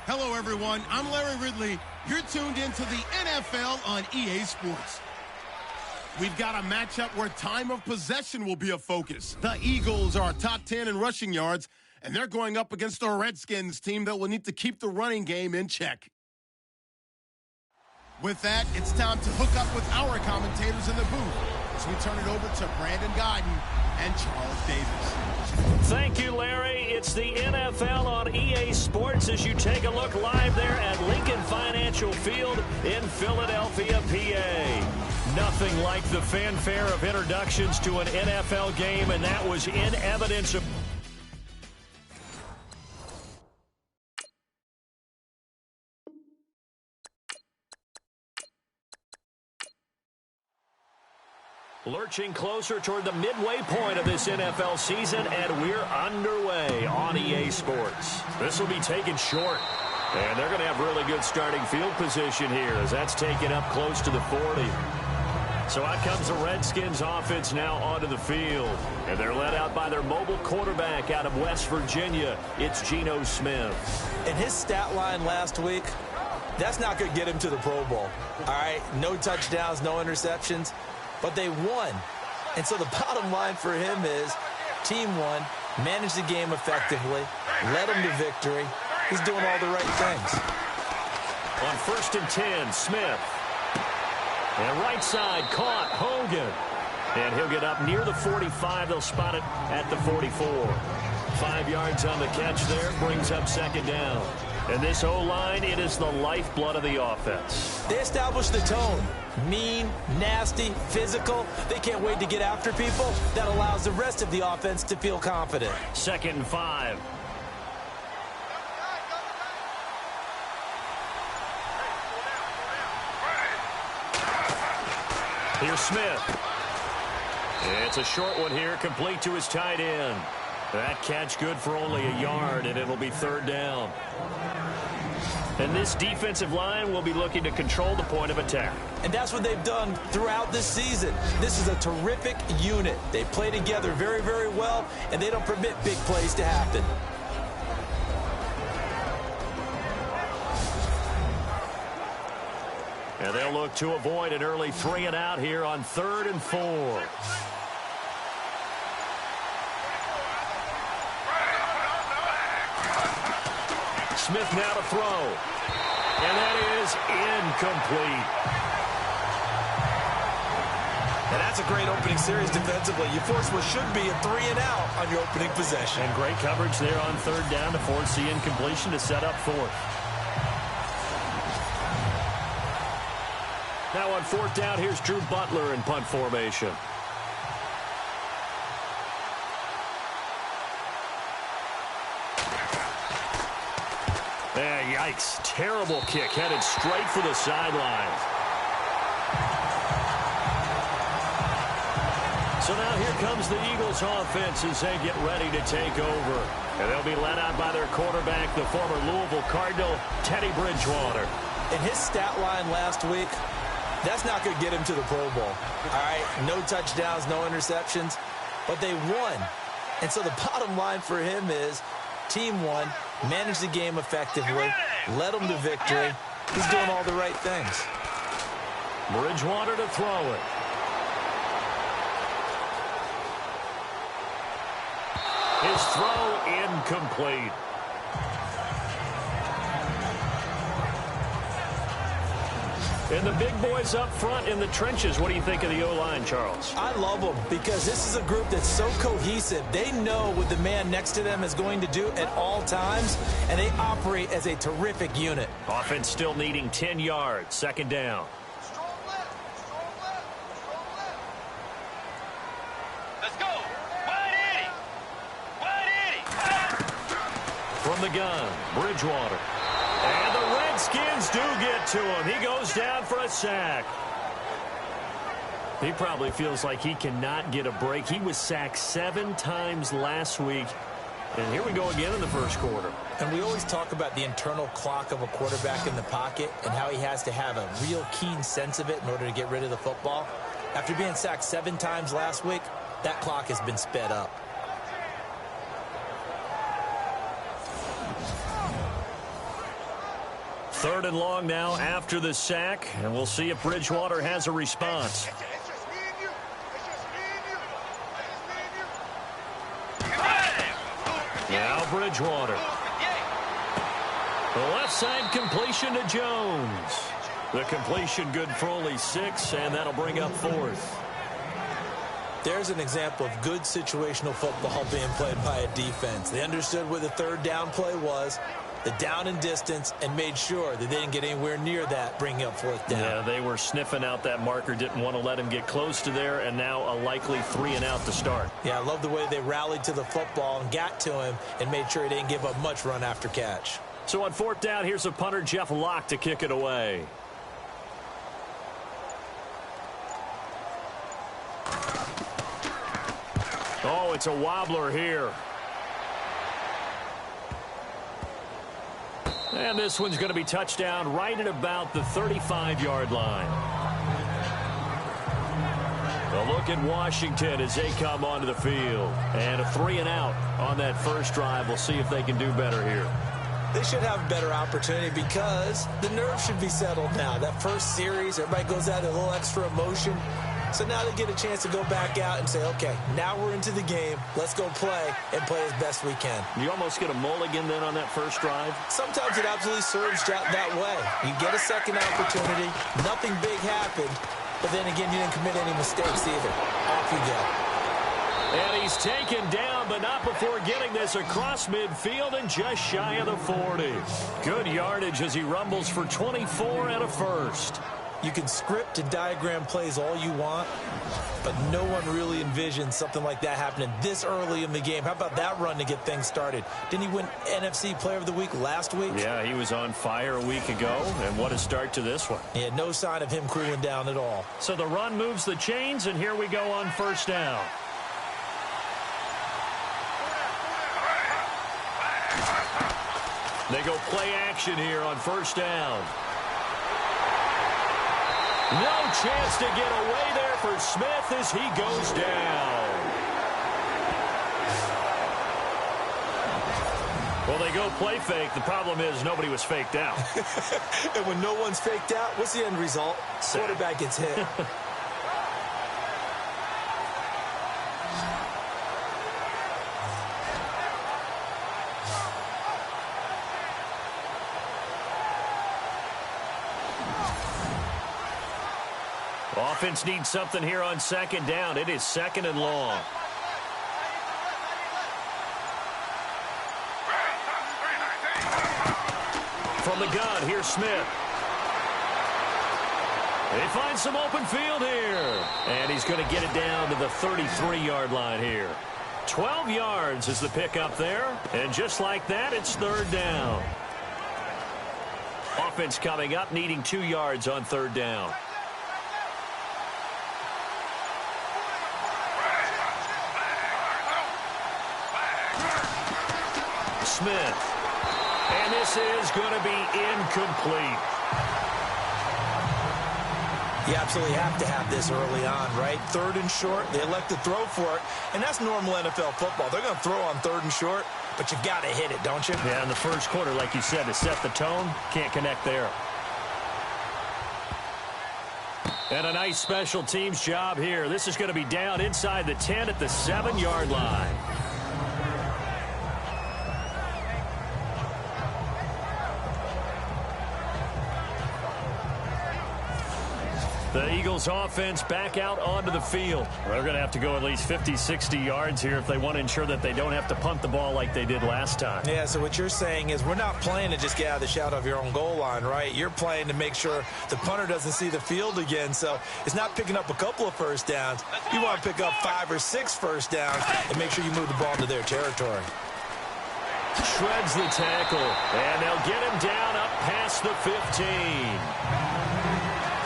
Hello, everyone. I'm Larry Ridley. You're tuned into the NFL on EA Sports. We've got a matchup where time of possession will be a focus. The Eagles are top 10 in rushing yards, and they're going up against a Redskins team that will need to keep the running game in check. With that, it's time to hook up with our commentators in the booth as we turn it over to Brandon Guyton and Charles Davis. Thank you, Larry. It's the NFL on EA Sports as you take a look live there at Lincoln Financial Field in Philadelphia, PA. Nothing like the fanfare of introductions to an NFL game, and that was in evidence of... Lurching closer toward the midway point of this NFL season, and we're underway on EA Sports. This will be taken short, and they're going to have really good starting field position here as that's taken up close to the 40. So out comes the Redskins offense now onto the field, and they're led out by their mobile quarterback out of West Virginia. It's Geno Smith. And his stat line last week, that's not going to get him to the Pro Bowl. All right, no touchdowns, no interceptions. But they won. And so the bottom line for him is team won, managed the game effectively, led them to victory. He's doing all the right things. On 1st and 10, Smith. And right side caught, Hogan. And he'll get up near the 45. They'll spot it at the 44. 5 yards on the catch there, brings up second down. And this O-line, it is the lifeblood of the offense. They established the tone. Mean, nasty, physical. They can't wait to get after people. That allows the rest of the offense to feel confident. 2nd and 5. Here's Smith. It's a short one here, complete to his tight end. That catch good for only a yard, and it'll be 3rd down. And this defensive line will be looking to control the point of attack. And that's what they've done throughout this season. This is a terrific unit. They play together very, very well, and they don't permit big plays to happen. And they'll look to avoid an early 3 and out here on 3rd and 4. Smith now to throw. And that is incomplete. And that's a great opening series defensively. You force what should be a 3 and out on your opening possession. And great coverage there on 3rd down to force the incompletion to set up 4th. Now on 4th down, here's Drew Butler in punt formation. Yikes. Terrible kick headed straight for the sideline. So now here comes the Eagles offense as they get ready to take over. And they'll be led out by their quarterback, the former Louisville Cardinal, Teddy Bridgewater. In his stat line last week, that's not going to get him to the Pro Bowl. All right, no touchdowns, no interceptions, but they won. And so the bottom line for him is team won, managed the game effectively, led them to victory. He's doing all the right things. Bridgewater to throw it. His throw incomplete. And the big boys up front in the trenches, what do you think of the O-line, Charles? I love them because this is a group that's so cohesive. They know what the man next to them is going to do at all times, and they operate as a terrific unit. Offense still needing 10 yards. Second down. Let's go. Wide 80. From the gun, Bridgewater. And the Redskins do get to him. He goes down for a sack. He probably feels like he cannot get a break. He was sacked 7 times last week. And here we go again in the first quarter. And we always talk about the internal clock of a quarterback in the pocket and how he has to have a real keen sense of it in order to get rid of the football. After being sacked 7 times last week, that clock has been sped up. Third and long now after the sack, and we'll see if Bridgewater has a response. Now Bridgewater. The left side completion to Jones. The completion good for only 6, and that'll bring up 4th. There's an example of good situational football being played by a defense. They understood where the third down play was, the down and distance, and made sure that they didn't get anywhere near that, bringing up 4th down. Yeah, they were sniffing out that marker, didn't want to let him get close to there, and now a likely 3 and out to start. Yeah, I love the way they rallied to the football and got to him and made sure he didn't give up much run after catch. So on 4th down, here's a punter, Jeff Locke, to kick it away. Oh, it's a wobbler here. And this one's going to be touchdown right at about the 35-yard line. A look at Washington as they come onto the field. And a 3 and out on that first drive. We'll see if they can do better here. They should have a better opportunity because the nerves should be settled now. That first series, everybody goes out with a little extra emotion. So now they get a chance to go back out and say, okay, now we're into the game. Let's go play and play as best we can. You almost get a mulligan then on that first drive? Sometimes it absolutely serves that way. You get a second opportunity. Nothing big happened. But then again, you didn't commit any mistakes either. Off you go. And he's taken down, but not before getting this across midfield and just shy of the 40. Good yardage as he rumbles for 24 and a first. You can script and diagram plays all you want, but no one really envisions something like that happening this early in the game. How about that run to get things started? Didn't he win NFC Player of the Week last week? Yeah, he was on fire a week ago, and what a start to this one. Yeah, no sign of him cooling down at all. So the run moves the chains, and here we go on first down. They go play action here on first down. No chance to get away there for Smith as he goes down. Well, they go play fake. The problem is nobody was faked out. And when no one's faked out, what's the end result? Quarterback gets hit. Offense needs something here on second down. It is second and long. From the gun, here's Smith. They find some open field here. And he's going to get it down to the 33-yard line here. 12 yards is the pickup there. And just like that, it's third down. Offense coming up, needing 2 yards on third down. Smith. And this is going to be incomplete. You absolutely have to have this early on, right? Third and short, they elect to throw for it, and that's normal NFL football. They're going to throw on third and short, but you've got to hit it, don't you? Yeah, in the first quarter, like you said, to set the tone, can't connect there. And a nice special teams job here. This is going to be down inside the 10 at the 7-yard line. The Eagles offense back out onto the field. They're going to have to go at least 50, 60 yards here if they want to ensure that they don't have to punt the ball like they did last time. Yeah, so what you're saying is we're not playing to just get out of the shadow of your own goal line, right? You're playing to make sure the punter doesn't see the field again. So it's not picking up a couple of first downs. You want to pick up 5 or 6 first downs and make sure you move the ball into their territory. Shreds the tackle, and they'll get him down up past the 15.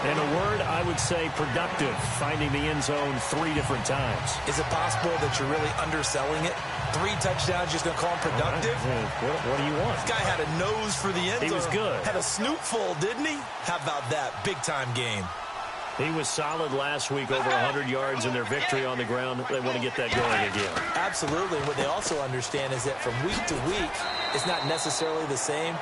In a word, I would say productive, finding the end zone 3 different times. Is it possible that you're really underselling it? 3 touchdowns, just going to call him productive? What do you want? This guy had a nose for the end zone. He was good. Had a snoot full, didn't he? How about that? Big-time game. He was solid last week, over 100 yards in their victory on the ground. They want to get that going again. Absolutely. What they also understand is that from week to week, it's not necessarily the same,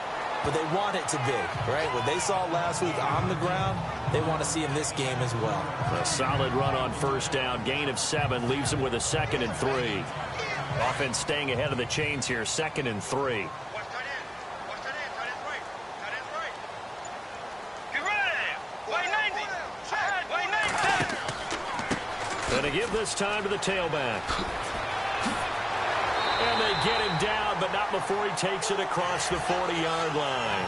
but they want it to be, right? What they saw last week on the ground, they want to see in this game as well. A solid run on first down. Gain of 7 leaves them with a 2nd and 3. Offense staying ahead of the chains here, 2nd and 3. Going to give this time to the tailback. And they get him down, but not before he takes it across the 40-yard line.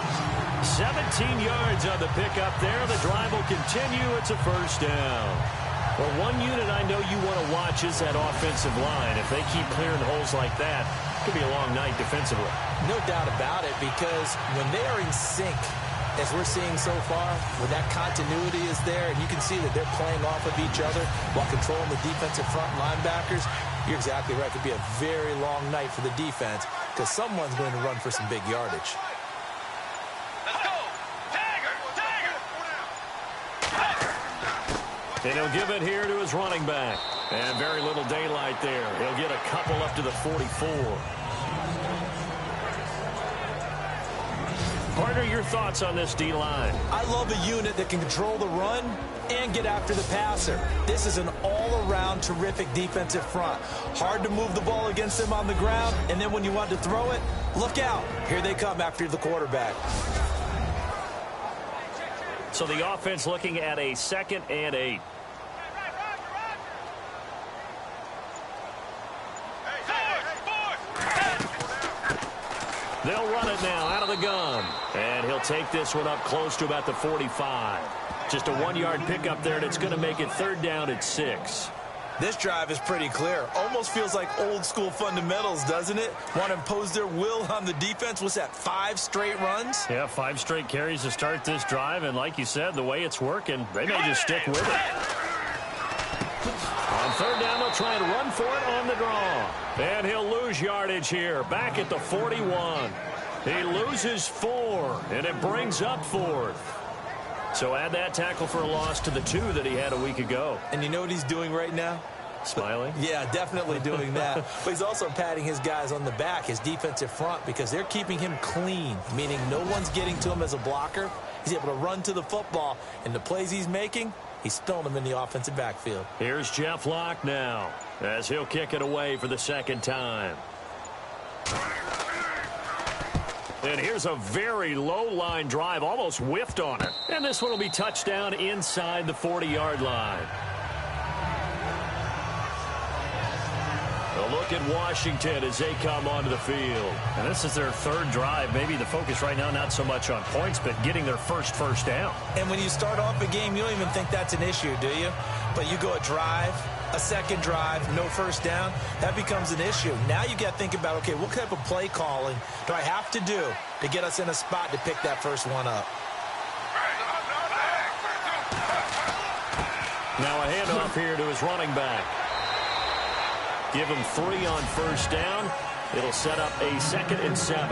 17 yards on the pickup there. The drive will continue. It's a first down. Well, one unit I know you want to watch is that offensive line. If they keep clearing holes like that, it could be a long night defensively. No doubt about it, because when they are in sync, as we're seeing so far, when that continuity is there, and you can see that they're playing off of each other while controlling the defensive front linebackers, you're exactly right. It could be a very long night for the defense because someone's going to run for some big yardage. Let's go! Tiger! And he'll give it here to his running back. And very little daylight there. He'll get a couple up to the 44. Partner, your thoughts on this D-line? I love a unit that can control the run and get after the passer. This is an all-around terrific defensive front. Hard to move the ball against them on the ground, and then when you want to throw it, look out. Here they come after the quarterback. So the offense looking at a 2nd and 8. They'll run it now out of the gun. And he'll take this one up close to about the 45. Just a 1-yard pickup there, and it's going to make it 3rd down at 6. This drive is pretty clear. Almost feels like old-school fundamentals, doesn't it? Want to impose their will on the defense. What's that, 5 straight runs? Yeah, 5 straight carries to start this drive. And like you said, the way it's working, they may just stick with it. On 3rd down, they'll try and run for it on the draw. And he'll lose yardage here, back at the 41. He loses 4, and it brings up 4th. So add that tackle for a loss to the 2 that he had a week ago. And you know what he's doing right now? Smiling? Yeah, definitely doing that. But he's also patting his guys on the back, his defensive front, because they're keeping him clean, meaning no one's getting to him as a blocker. He's able to run to the football, and the plays he's making, he's spilling them in the offensive backfield. Here's Jeff Locke now, as he'll kick it away for the 2nd time. And here's a very low-line drive, almost whiffed on it. And this one will be touchdown inside the 40-yard line. A look at Washington as they come onto the field. And this is their 3rd drive. Maybe the focus right now not so much on points, but getting their first down. And when you start off a game, you don't even think that's an issue, do you? But you go a drive, a 2nd drive, no first down, that becomes an issue. Now you got to think about, okay, what type of play calling do I have to do to get us in a spot to pick that first one up? Now a handoff here to his running back. Give him 3 on first down. It'll set up a 2nd and 7.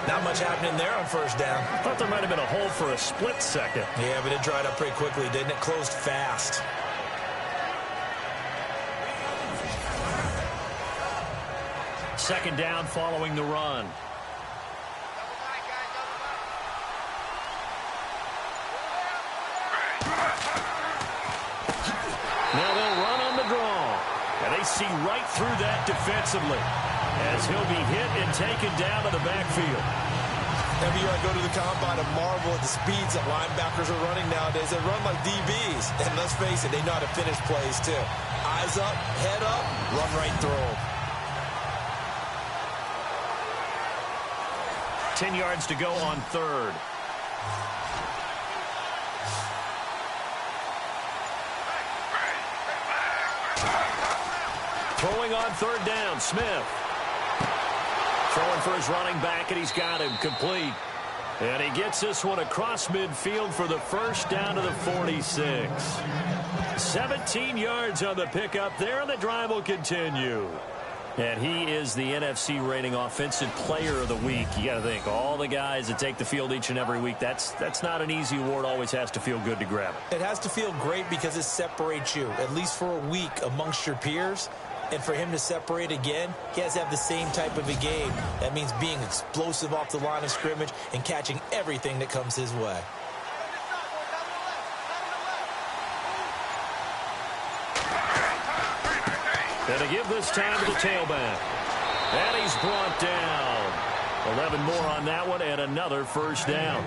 Not much happening there on first down. Thought there might have been a hole for a split second. Yeah, but it dried up pretty quickly, didn't it? Closed fast. Second down following the run. Now they'll run on the draw. And they see right through that defensively as he'll be hit and taken down to the backfield. Every year I go to the combine and marvel at the speeds that linebackers are running nowadays. They run like DBs. And let's face it, they know how to finish plays too. Eyes up, head up, run right through them. 10 yards to go on third. Throwing on third down, Smith. Throwing for his running back, and he's got him complete. And he gets this one across midfield for the first down to the 46. 17 yards on the pickup there, and the drive will continue. And he is the NFC rating offensive player of the week. You got to think, all the guys that take the field each and every week, that's not an easy award. Always has to feel good to grab it. It has to feel great because it separates you, at least for a week, amongst your peers. And for him to separate again, he has to have the same type of a game. That means being explosive off the line of scrimmage and catching everything that comes his way. And to give this time to the tailback. And he's brought down. 11 more on that one and another first down.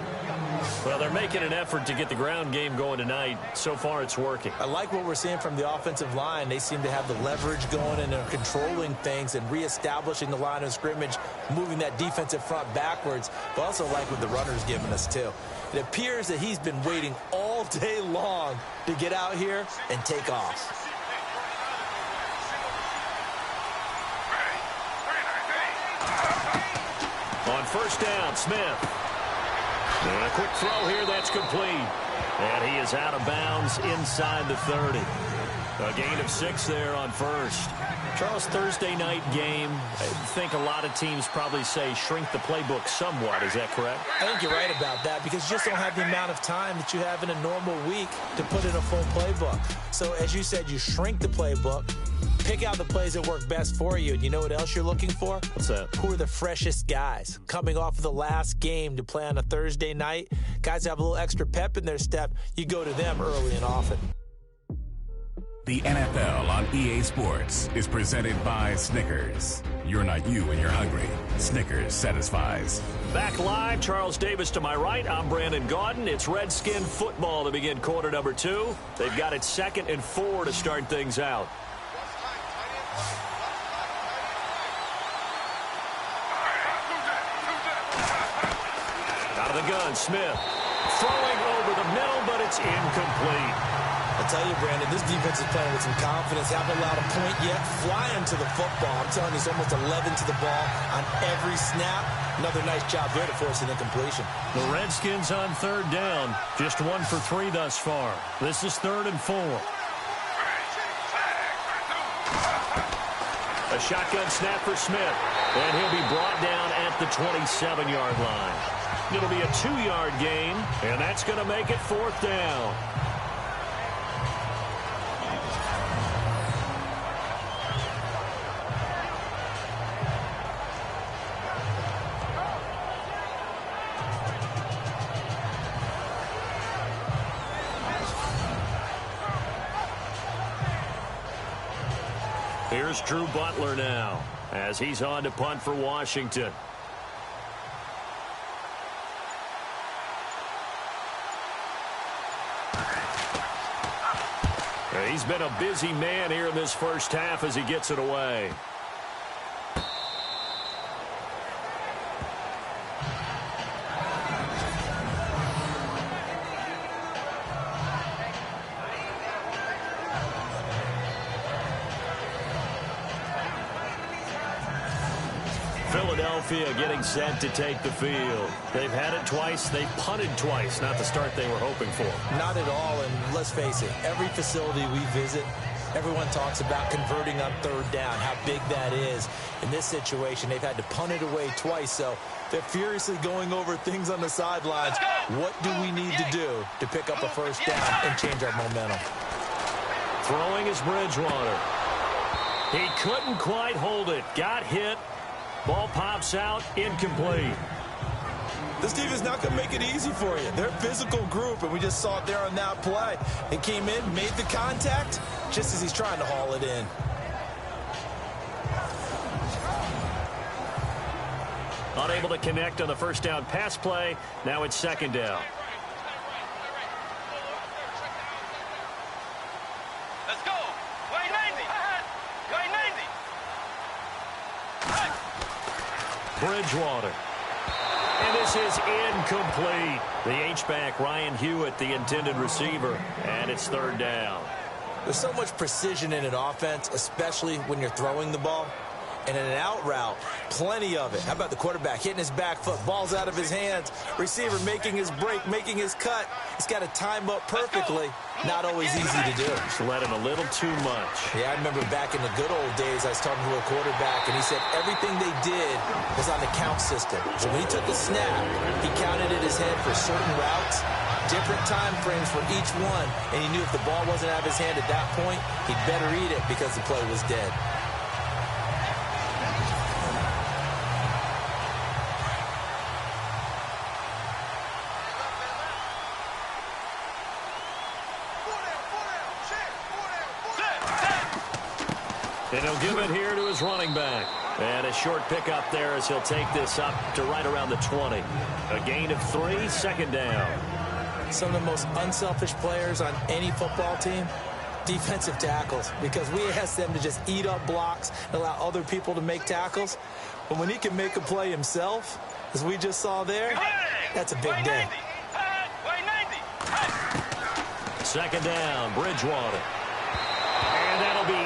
Well, they're making an effort to get the ground game going tonight. So far, it's working. I like what we're seeing from the offensive line. They seem to have the leverage going, and they're controlling things and reestablishing the line of scrimmage, moving that defensive front backwards. But also like what the runner's giving us, too. It appears that he's been waiting all day long to get out here and take off. On first down, Smith. And a quick throw here, that's complete. And he is out of bounds inside the 30. A gain of 6 there on first. Charles, Thursday night game, I think a lot of teams probably say shrink the playbook somewhat. Is that correct? I think you're right about that because you just don't have the amount of time that you have in a normal week to put in a full playbook. So as you said, you shrink the playbook, pick out the plays that work best for you. And you know what else you're looking for? What's that? Who are the freshest guys coming off of the last game to play on a Thursday night? Guys have a little extra pep in their step. You go to them early and often. The NFL on EA Sports is presented by Snickers. You're not you when you're hungry. Snickers satisfies. Back live, Charles Davis to my right. I'm Brandon Gaudin. It's Redskin football to begin quarter number 2. They've got it 2nd and 4 to start things out. Out of the gun, Smith. Throwing over the middle, but it's incomplete. I tell you, Brandon, this defense is playing with some confidence. Haven't allowed a point yet. Flying to the football. I'm telling you, it's almost 11 to the ball on every snap. Another nice job there to force an incompletion. The Redskins on third down. Just 1 for 3 thus far. This is 3rd and 4. A shotgun snap for Smith. And he'll be brought down at the 27-yard line. It'll be a 2-yard gain, and that's going to make it 4th down. Here's Drew Butler now as he's on to punt for Washington. He's been a busy man here in this first half as he gets it away. Philadelphia getting set to take the field. They've had it twice. They've punted twice. Not the start they were hoping for. Not at all, and let's face it, every facility we visit, everyone talks about converting on third down, how big that is. In this situation, they've had to punt it away twice, so they're furiously going over things on the sidelines. What do we need to do to pick up a first down and change our momentum? Throwing is Bridgewater. He couldn't quite hold it. Got hit. Ball pops out, incomplete. This team is not going to make it easy for you. They're a physical group, and we just saw it there on that play. He came in, made the contact, just as he's trying to haul it in. Unable to connect on the first down pass play. Now it's second down. Let's go. Way 90. Way 90. Bridgewater. And this is incomplete. The H-back, Ryan Hewitt, the intended receiver. And it's third down. There's so much precision in an offense, especially when you're throwing the ball. And in an out route, plenty of it. How about the quarterback hitting his back foot, ball's out of his hands, receiver making his break, making his cut. He's got to time up perfectly. Not always easy to do. Just let him a little too much. Yeah, I remember back in the good old days, I was talking to a quarterback, and he said everything they did was on the count system. So when he took a snap, he counted in his head for certain routes, different time frames for each one, and he knew if the ball wasn't out of his hand at that point, he'd better eat it because the play was dead. And he'll give it here to his running back. And a short pickup there as he'll take this up to right around the 20. A gain of 3, second down. Some of the most unselfish players on any football team, defensive tackles, because we ask them to just eat up blocks and allow other people to make tackles. But when he can make a play himself, as we just saw there, that's a big day. Second down, Bridgewater. And that'll be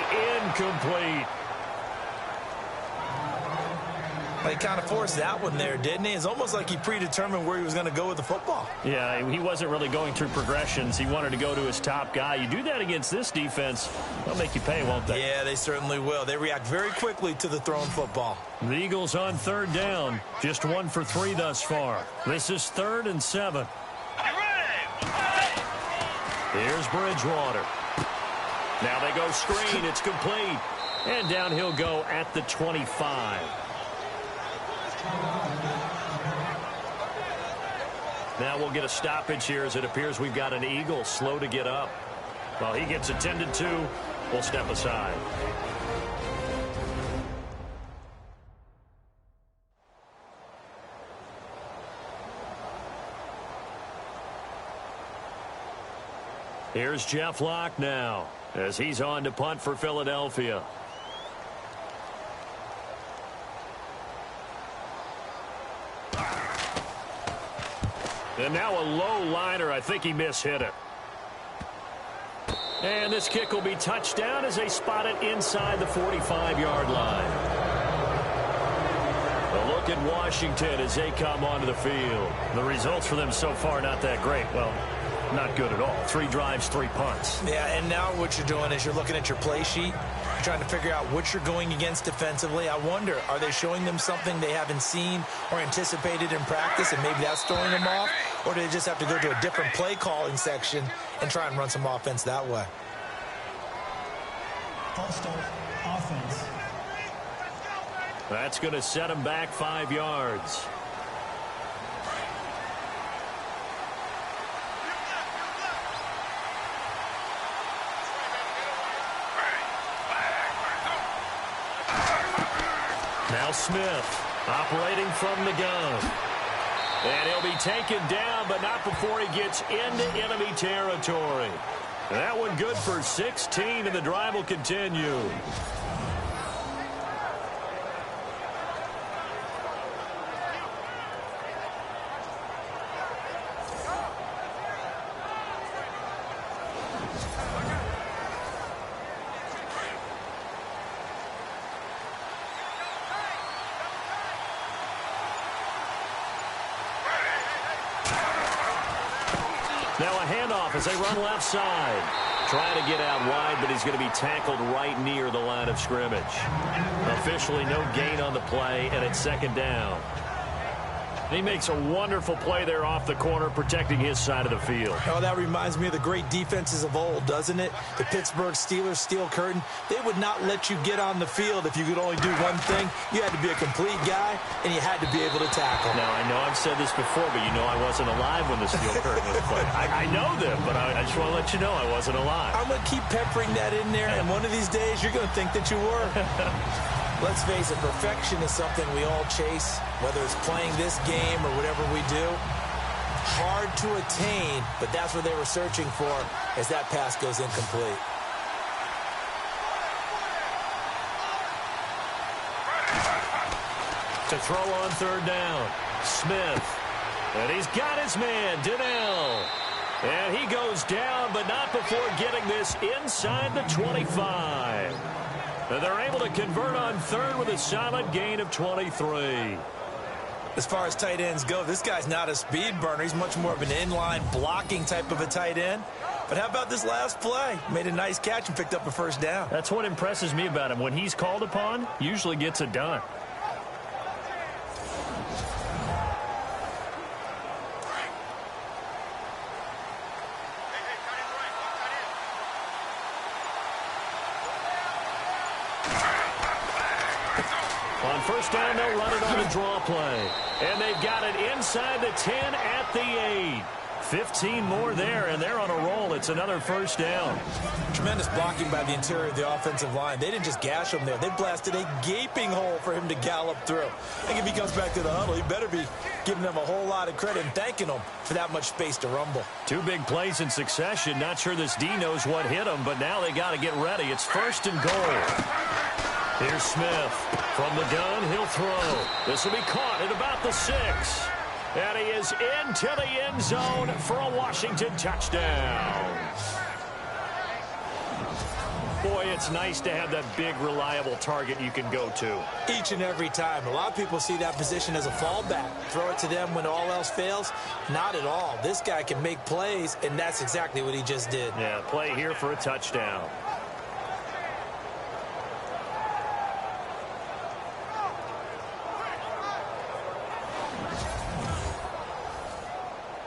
incomplete. He kind of forced that one there, didn't he? It's almost like he predetermined where he was going to go with the football. Yeah, he wasn't really going through progressions. He wanted to go to his top guy. You do that against this defense, they'll make you pay, won't they? Yeah, they certainly will. They react very quickly to the thrown football. The Eagles on third down. Just 1 for 3 thus far. This is 3rd and 7. Here's Bridgewater. Now they go screen. It's complete. And down he'll go at the 25. Now we'll get a stoppage here as it appears we've got an Eagle slow to get up. While he gets attended to, we'll step aside. Here's Jeff Locke now as he's on to punt for Philadelphia. And now a low liner. I think he mishit it. And this kick will be touchdown as they spot it inside the 45-yard line. A look at Washington as they come onto the field. The results for them so far not that great. Well, not good at all. 3 drives, 3 punts. Yeah, and now what you're doing is you're looking at your play sheet. You're trying to figure out what you're going against defensively. I wonder, are they showing them something they haven't seen or anticipated in practice, and maybe that's throwing them off? Or do they just have to go to a different play calling section and try and run some offense that way? False start, offense. That's going to set him back 5 yards. Now Smith operating from the gun. And he'll be taken down, but not before he gets into enemy territory. That one good for 16, and the drive will continue. Now a handoff as they run left side. Trying to get out wide, but he's going to be tackled right near the line of scrimmage. Officially no gain on the play, and it's second down. He makes a wonderful play there off the corner, protecting his side of the field. Oh, that reminds me of the great defenses of old, doesn't it? The Pittsburgh Steelers steel curtain. They would not let you get on the field if you could only do one thing. You had to be a complete guy, and you had to be able to tackle. Now, I know I've said this before, but you know I wasn't alive when the steel curtain was played. I know them, but I just want to let you know I wasn't alive. I'm going to keep peppering that in there, and one of these days you're going to think that you were. Let's face it, perfection is something we all chase, whether it's playing this game or whatever we do. Hard to attain, but that's what they were searching for as that pass goes incomplete. To throw on third down, Smith. And he's got his man, Donnell. And he goes down, but not before getting this inside the 25. And they're able to convert on third with a solid gain of 23. As far as tight ends go, this guy's not a speed burner. He's much more of an inline blocking type of a tight end. But how about this last play? Made a nice catch and picked up a first down. That's what impresses me about him. When he's called upon, usually gets it done. On first down, they'll run it on a draw play. And they've got it inside the 10 at the 8. 15 more there, and they're on a roll. It's another first down. Tremendous blocking by the interior of the offensive line. They didn't just gash him there. They blasted a gaping hole for him to gallop through. I think if he comes back to the huddle, he better be giving them a whole lot of credit and thanking them for that much space to rumble. Two big plays in succession. Not sure this D knows what hit him, but now they got to get ready. It's first and goal. Here's Smith. From the gun, he'll throw. This will be caught at about the 6. And he is into the end zone for a Washington touchdown. Boy, it's nice to have that big, reliable target you can go to. Each and every time. A lot of people see that position as a fallback. Throw it to them when all else fails. Not at all. This guy can make plays, and that's exactly what he just did. Yeah, play here for a touchdown.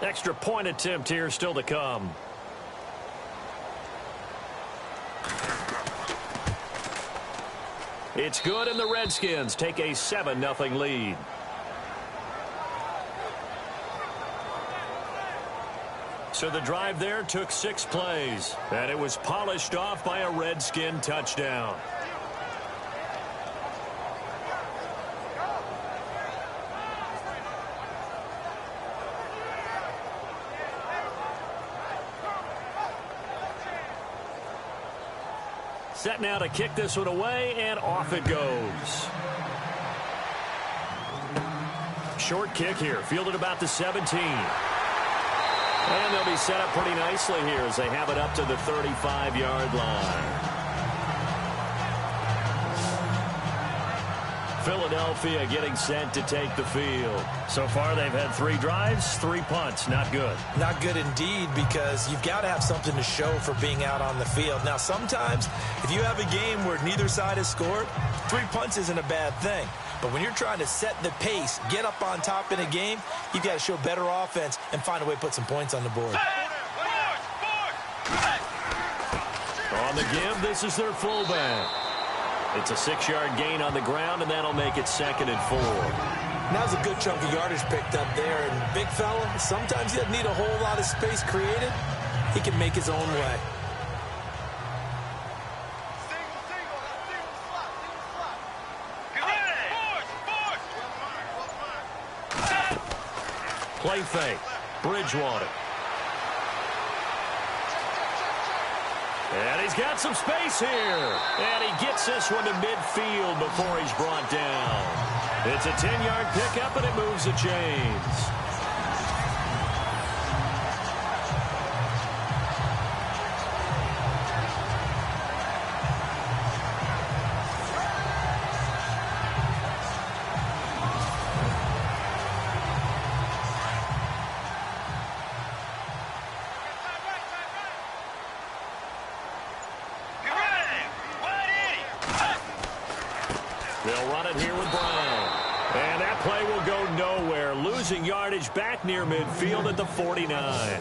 Extra point attempt here still to come. It's good, and the Redskins take a 7-0 lead. So the drive there took 6 plays, and it was polished off by a Redskin touchdown. Set now to kick this one away, and off it goes. Short kick here, fielded about the 17. And they'll be set up pretty nicely here as they have it up to the 35-yard line. Philadelphia getting set to take the field. So far, they've had 3 drives, 3 punts. Not good. Not good indeed, because you've got to have something to show for being out on the field. Now, sometimes, if you have a game where neither side has scored, 3 punts isn't a bad thing. But when you're trying to set the pace, get up on top in a game, you've got to show better offense and find a way to put some points on the board. On the give, this is their fullback. It's a 6-yard gain on the ground, and that'll make it 2nd and 4. Now's a good chunk of yardage picked up there. And big fella, sometimes he doesn't need a whole lot of space created. He can make his own way. Play fake. Bridgewater. And he's got some space here. And he gets this one to midfield before he's brought down. It's a 10-yard pickup, and it moves the chains. They'll run it here with Brown. And that play will go nowhere. Losing yardage back near midfield at the 49.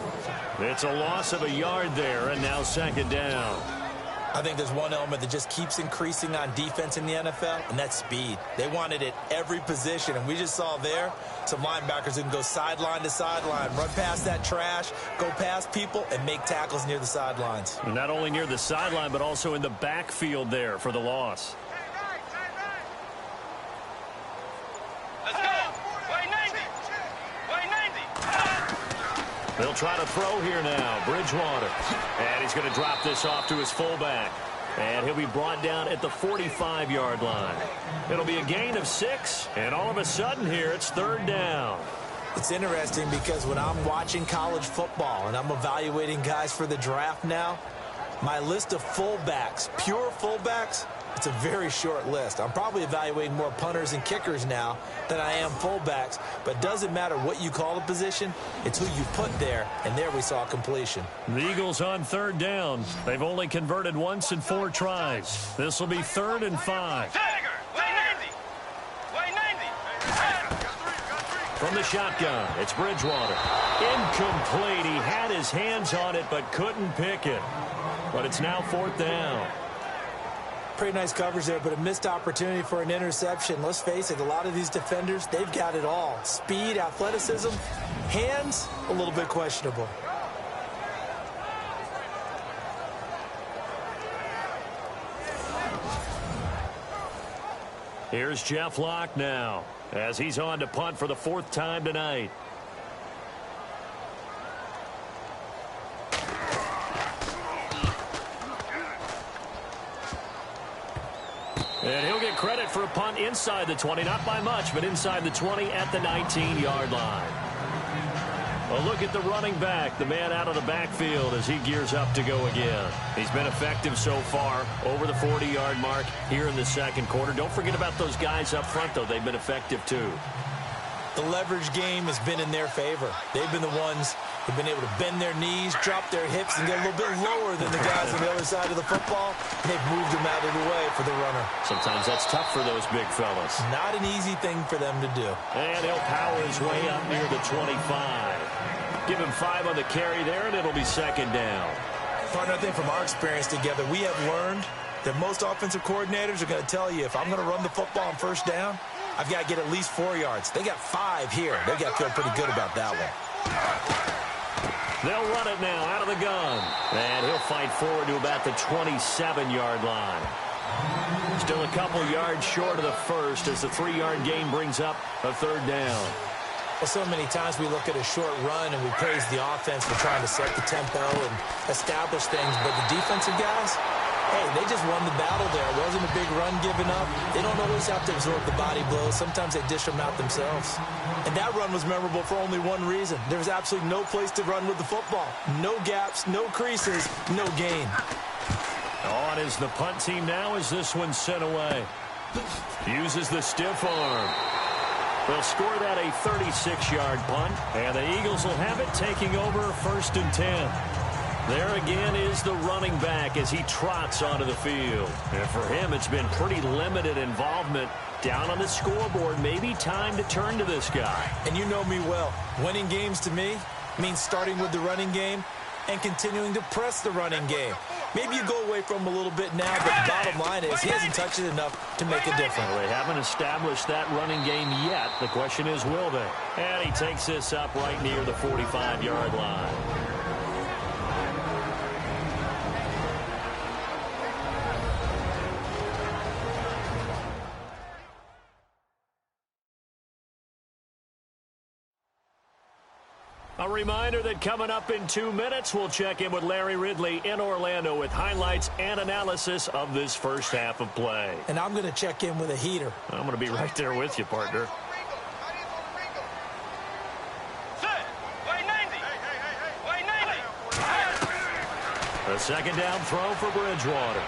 It's a loss of a yard there, and now 2nd down. I think there's one element that just keeps increasing on defense in the NFL, and that's speed. They want it at every position, and we just saw there some linebackers who can go sideline to sideline, run past that trash, go past people, and make tackles near the sidelines. Not only near the sideline, but also in the backfield there for the loss. They'll try to throw here now. Bridgewater. And he's going to drop this off to his fullback. And he'll be brought down at the 45-yard line. It'll be a gain of 6. And all of a sudden here, it's 3rd down. It's interesting because when I'm watching college football and I'm evaluating guys for the draft now, my list of fullbacks, pure fullbacks, it's a very short list. I'm probably evaluating more punters and kickers now than I am fullbacks, but it doesn't matter what you call the position, it's who you put there, and there we saw completion. The Eagles on 3rd down. They've only converted once in 4 tries. This will be 3rd and 5. From the shotgun, it's Bridgewater. Incomplete. He had his hands on it but couldn't pick it. But it's now 4th down. Pretty nice coverage there, but a missed opportunity for an interception. Let's face it, a lot of these defenders, they've got it all. Speed, athleticism, hands, a little bit questionable. Here's Jeff Locke now, as he's on to punt for the 4th time tonight. And he'll get credit for a punt inside the 20, not by much, but inside the 20 at the 19-yard line. A look at the running back, the man out of the backfield as he gears up to go again. He's been effective so far, over the 40-yard mark here in the 2nd quarter. Don't forget about those guys up front, though. They've been effective, too. The leverage game has been in their favor. They've been the ones who've been able to bend their knees, drop their hips, and get a little bit lower than the guys on the other side of the football. And they've moved them out of the way for the runner. Sometimes that's tough for those big fellas. Not an easy thing for them to do. And he'll power his way up near the 25. Give him 5 on the carry there, and it'll be 2nd down. Partner, I think from our experience together, we have learned that most offensive coordinators are going to tell you, if I'm going to run the football on 1st down, I've got to get at least 4 yards. They got 5 here. They've got to feel pretty good about that one. They'll run it now out of the gun. And he'll fight forward to about the 27-yard line. Still a couple yards short of the 1st as the 3-yard gain brings up a 3rd down. Well, so many times we look at a short run and we praise the offense for trying to set the tempo and establish things. But the defensive guys, hey, they just won the battle there. It wasn't a big run given up. They don't always have to absorb the body blows. Sometimes they dish them out themselves. And that run was memorable for only one reason. There was absolutely no place to run with the football. No gaps, no creases, no gain. On is the punt team now as this one's sent away. Uses the stiff arm. They'll score that a 36-yard punt. And the Eagles will have it taking over 1st and 10. There again is the running back as he trots onto the field. And for him, it's been pretty limited involvement down on the scoreboard. Maybe time to turn to this guy. And you know me well. Winning games to me means starting with the running game and continuing to press the running game. Maybe you go away from him a little bit now, but the bottom line is he hasn't touched it enough to make a difference. Well, they haven't established that running game yet. The question is, will they? And he takes this up right near the 45-yard line. A reminder that coming up in 2 minutes, we'll check in with Larry Ridley in Orlando with highlights and analysis of this 1st half of play. And I'm going to check in with a heater. I'm going to be right there with you, partner. A 2nd down throw for Bridgewater.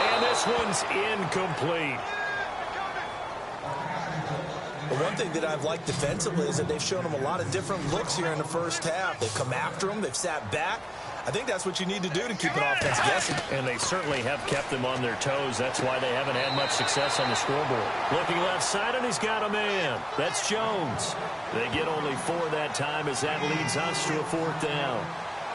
And this one's incomplete. But one thing that I've liked defensively is that they've shown them a lot of different looks here in the 1st half. They've come after them. They've sat back. I think that's what you need to do to keep an offense guessing. And they certainly have kept them on their toes. That's why they haven't had much success on the scoreboard. Looking left side, and he's got a man. That's Jones. They get only 4 that time as that leads us to a 4th down.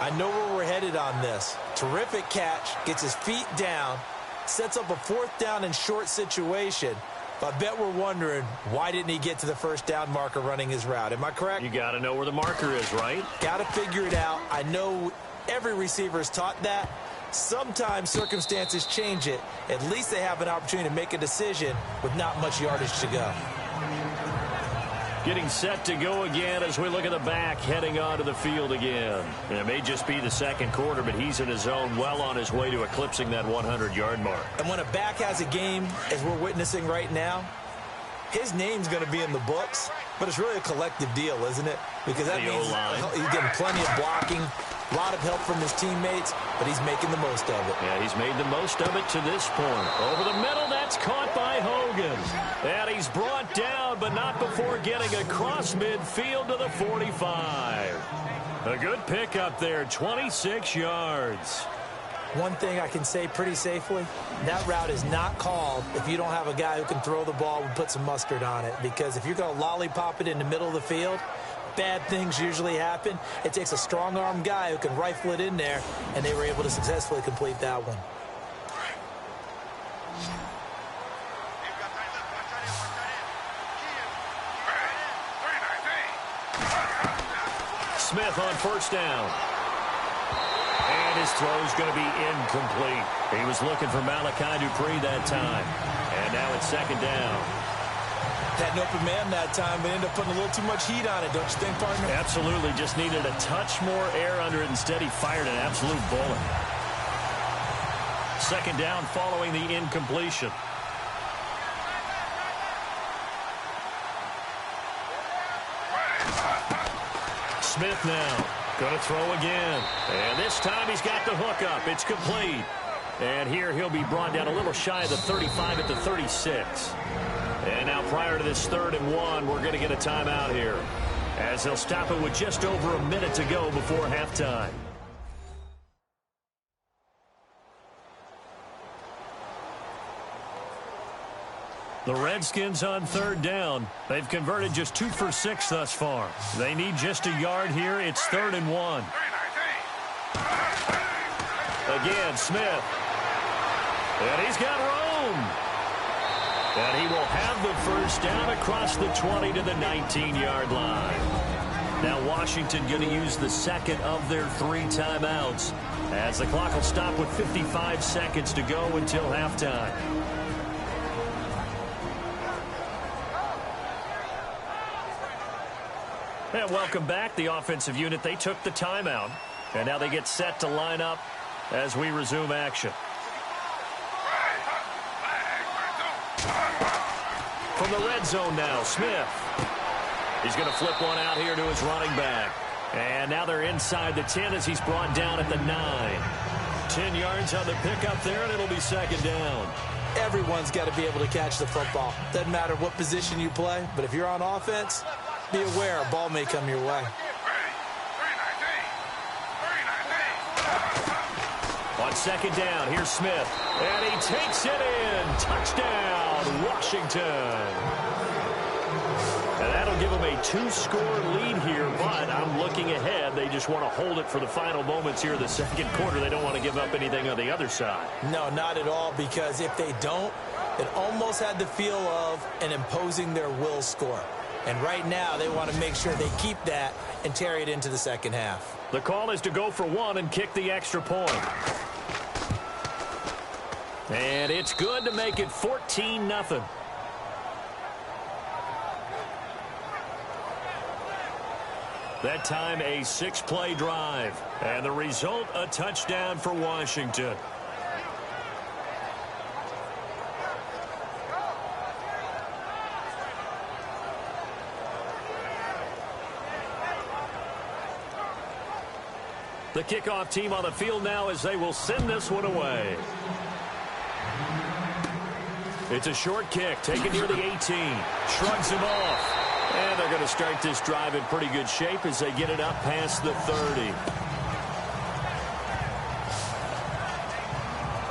I know where we're headed on this. Terrific catch, gets his feet down, sets up a 4th down and short situation. But I bet we're wondering, why didn't he get to the 1st down marker running his route? Am I correct? You got to know where the marker is, right? Got to figure it out. I know every receiver is taught that. Sometimes circumstances change it. At least they have an opportunity to make a decision with not much yardage to go. Getting set to go again as we look at the back heading onto the field again. And it may just be the second quarter, but he's in his zone, well on his way to eclipsing that 100-yard mark. And when a back has a game, as we're witnessing right now, his name's going to be in the books, but it's really a collective deal, isn't it? Because that means he's getting plenty of blocking, a lot of help from his teammates, but he's making the most of it. Yeah, he's made the most of it to this point. Over the middle, that's caught by Hogan. And he's brought down, but not before getting across midfield to the 45. A good pickup there, 26 yards. One thing I can say pretty safely, that route is not called if you don't have a guy who can throw the ball and put some mustard on it. Because if you're going to lollipop it in the middle of the field, bad things usually happen. It takes a strong-arm guy who can rifle it in there, and they were able to successfully complete that one. Smith on first down. And his throw's going to be incomplete. He was looking for Malachi Dupree that time. And now it's second down. Had an open man that time, but ended up putting a little too much heat on it, don't you think, partner? Absolutely. Just needed a touch more air under it. Instead, he fired an absolute bullet. Second down following the incompletion. Smith now. Going to throw again. And this time he's got the hook up. It's complete. And here he'll be brought down a little shy of the 35 at the 36. And now prior to this 3rd and 1, we're going to get a timeout here, as they'll stop it with just over a minute to go before halftime. The Redskins on 3rd down. They've converted just 2 for 6 thus far. They need just a yard here. It's 3rd and 1. Again, Smith. And he's got room. And he will have the first down across the 20 to the 19-yard line. Now Washington going to use the second of their 3 timeouts, as the clock will stop with 55 seconds to go until halftime. And welcome back. The offensive unit, they took the timeout. And now they get set to line up as we resume action. From the red zone now, Smith. He's going to flip one out here to his running back. And now they're inside the 10 as he's brought down at the 9. 10 yards on the pickup there, and it'll be second down. Everyone's got to be able to catch the football. Doesn't matter what position you play, but if you're on offense, be aware a ball may come your way. On second down, here's Smith. And he takes it in. Touchdown, Washington. And that'll give them a 2-score lead here, but I'm looking ahead. They just want to hold it for the final moments here in the second quarter. They don't want to give up anything on the other side. No, not at all, because if they don't, it almost had the feel of an imposing their will score. And right now, they want to make sure they keep that and carry it into the second half. The call is to go for 1 and kick the extra point. And it's good to make it 14-0. That time, a 6-play drive. And the result, a touchdown for Washington. The kickoff team on the field now as they will send this one away. It's a short kick taken near the 18. Shrugs him off. And they're going to start this drive in pretty good shape as they get it up past the 30.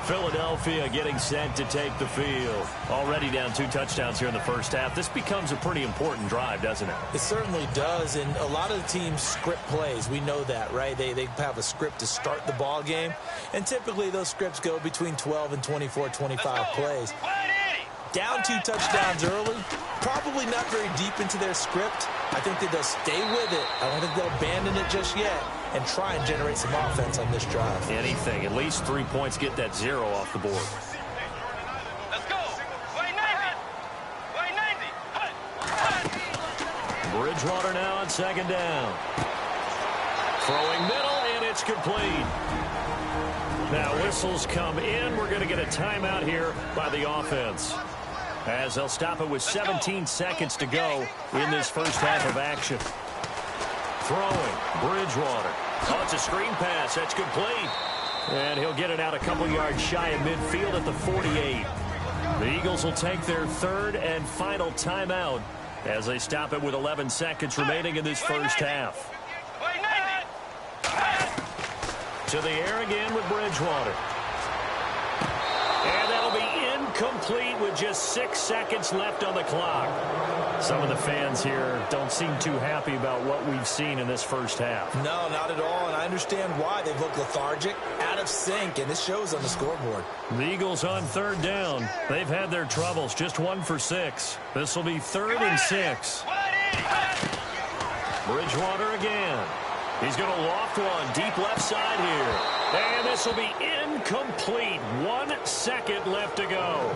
Philadelphia getting set to take the field. Already down 2 touchdowns here in the first half. This becomes a pretty important drive, doesn't it? It certainly does, and a lot of the teams script plays. We know that, right? They have a script to start the ball game, and typically those scripts go between 12 and 24, 25 plays. Down 2 touchdowns early, probably not very deep into their script. I think that they'll stay with it. I don't think they'll abandon it just yet and try and generate some offense on this drive. Anything. At least 3 points, get that 0 off the board. Let's go. Play 90. Play 90. Bridgewater now on second down. Throwing middle, and it's complete. Now whistles come in. We're going to get a timeout here by the offense, as they'll stop it with 17 seconds to go in this first half of action. Throwing, Bridgewater. Oh, it's a screen pass. That's complete. And he'll get it out a couple yards shy of midfield at the 48. The Eagles will take their third and final timeout as they stop it with 11 seconds remaining in this first half. To the air again with Bridgewater. And that'll be incomplete with just 6 seconds left on the clock. Some of the fans here don't seem too happy about what we've seen in this first half. No, not at all, and I understand why. They've looked lethargic, out of sync, and this shows on the scoreboard. The Eagles on third down. They've had their troubles, just 1 for 6. This will be 3rd and 6. Bridgewater again. He's going to loft one deep left side here. And this will be incomplete. 1 second left to go.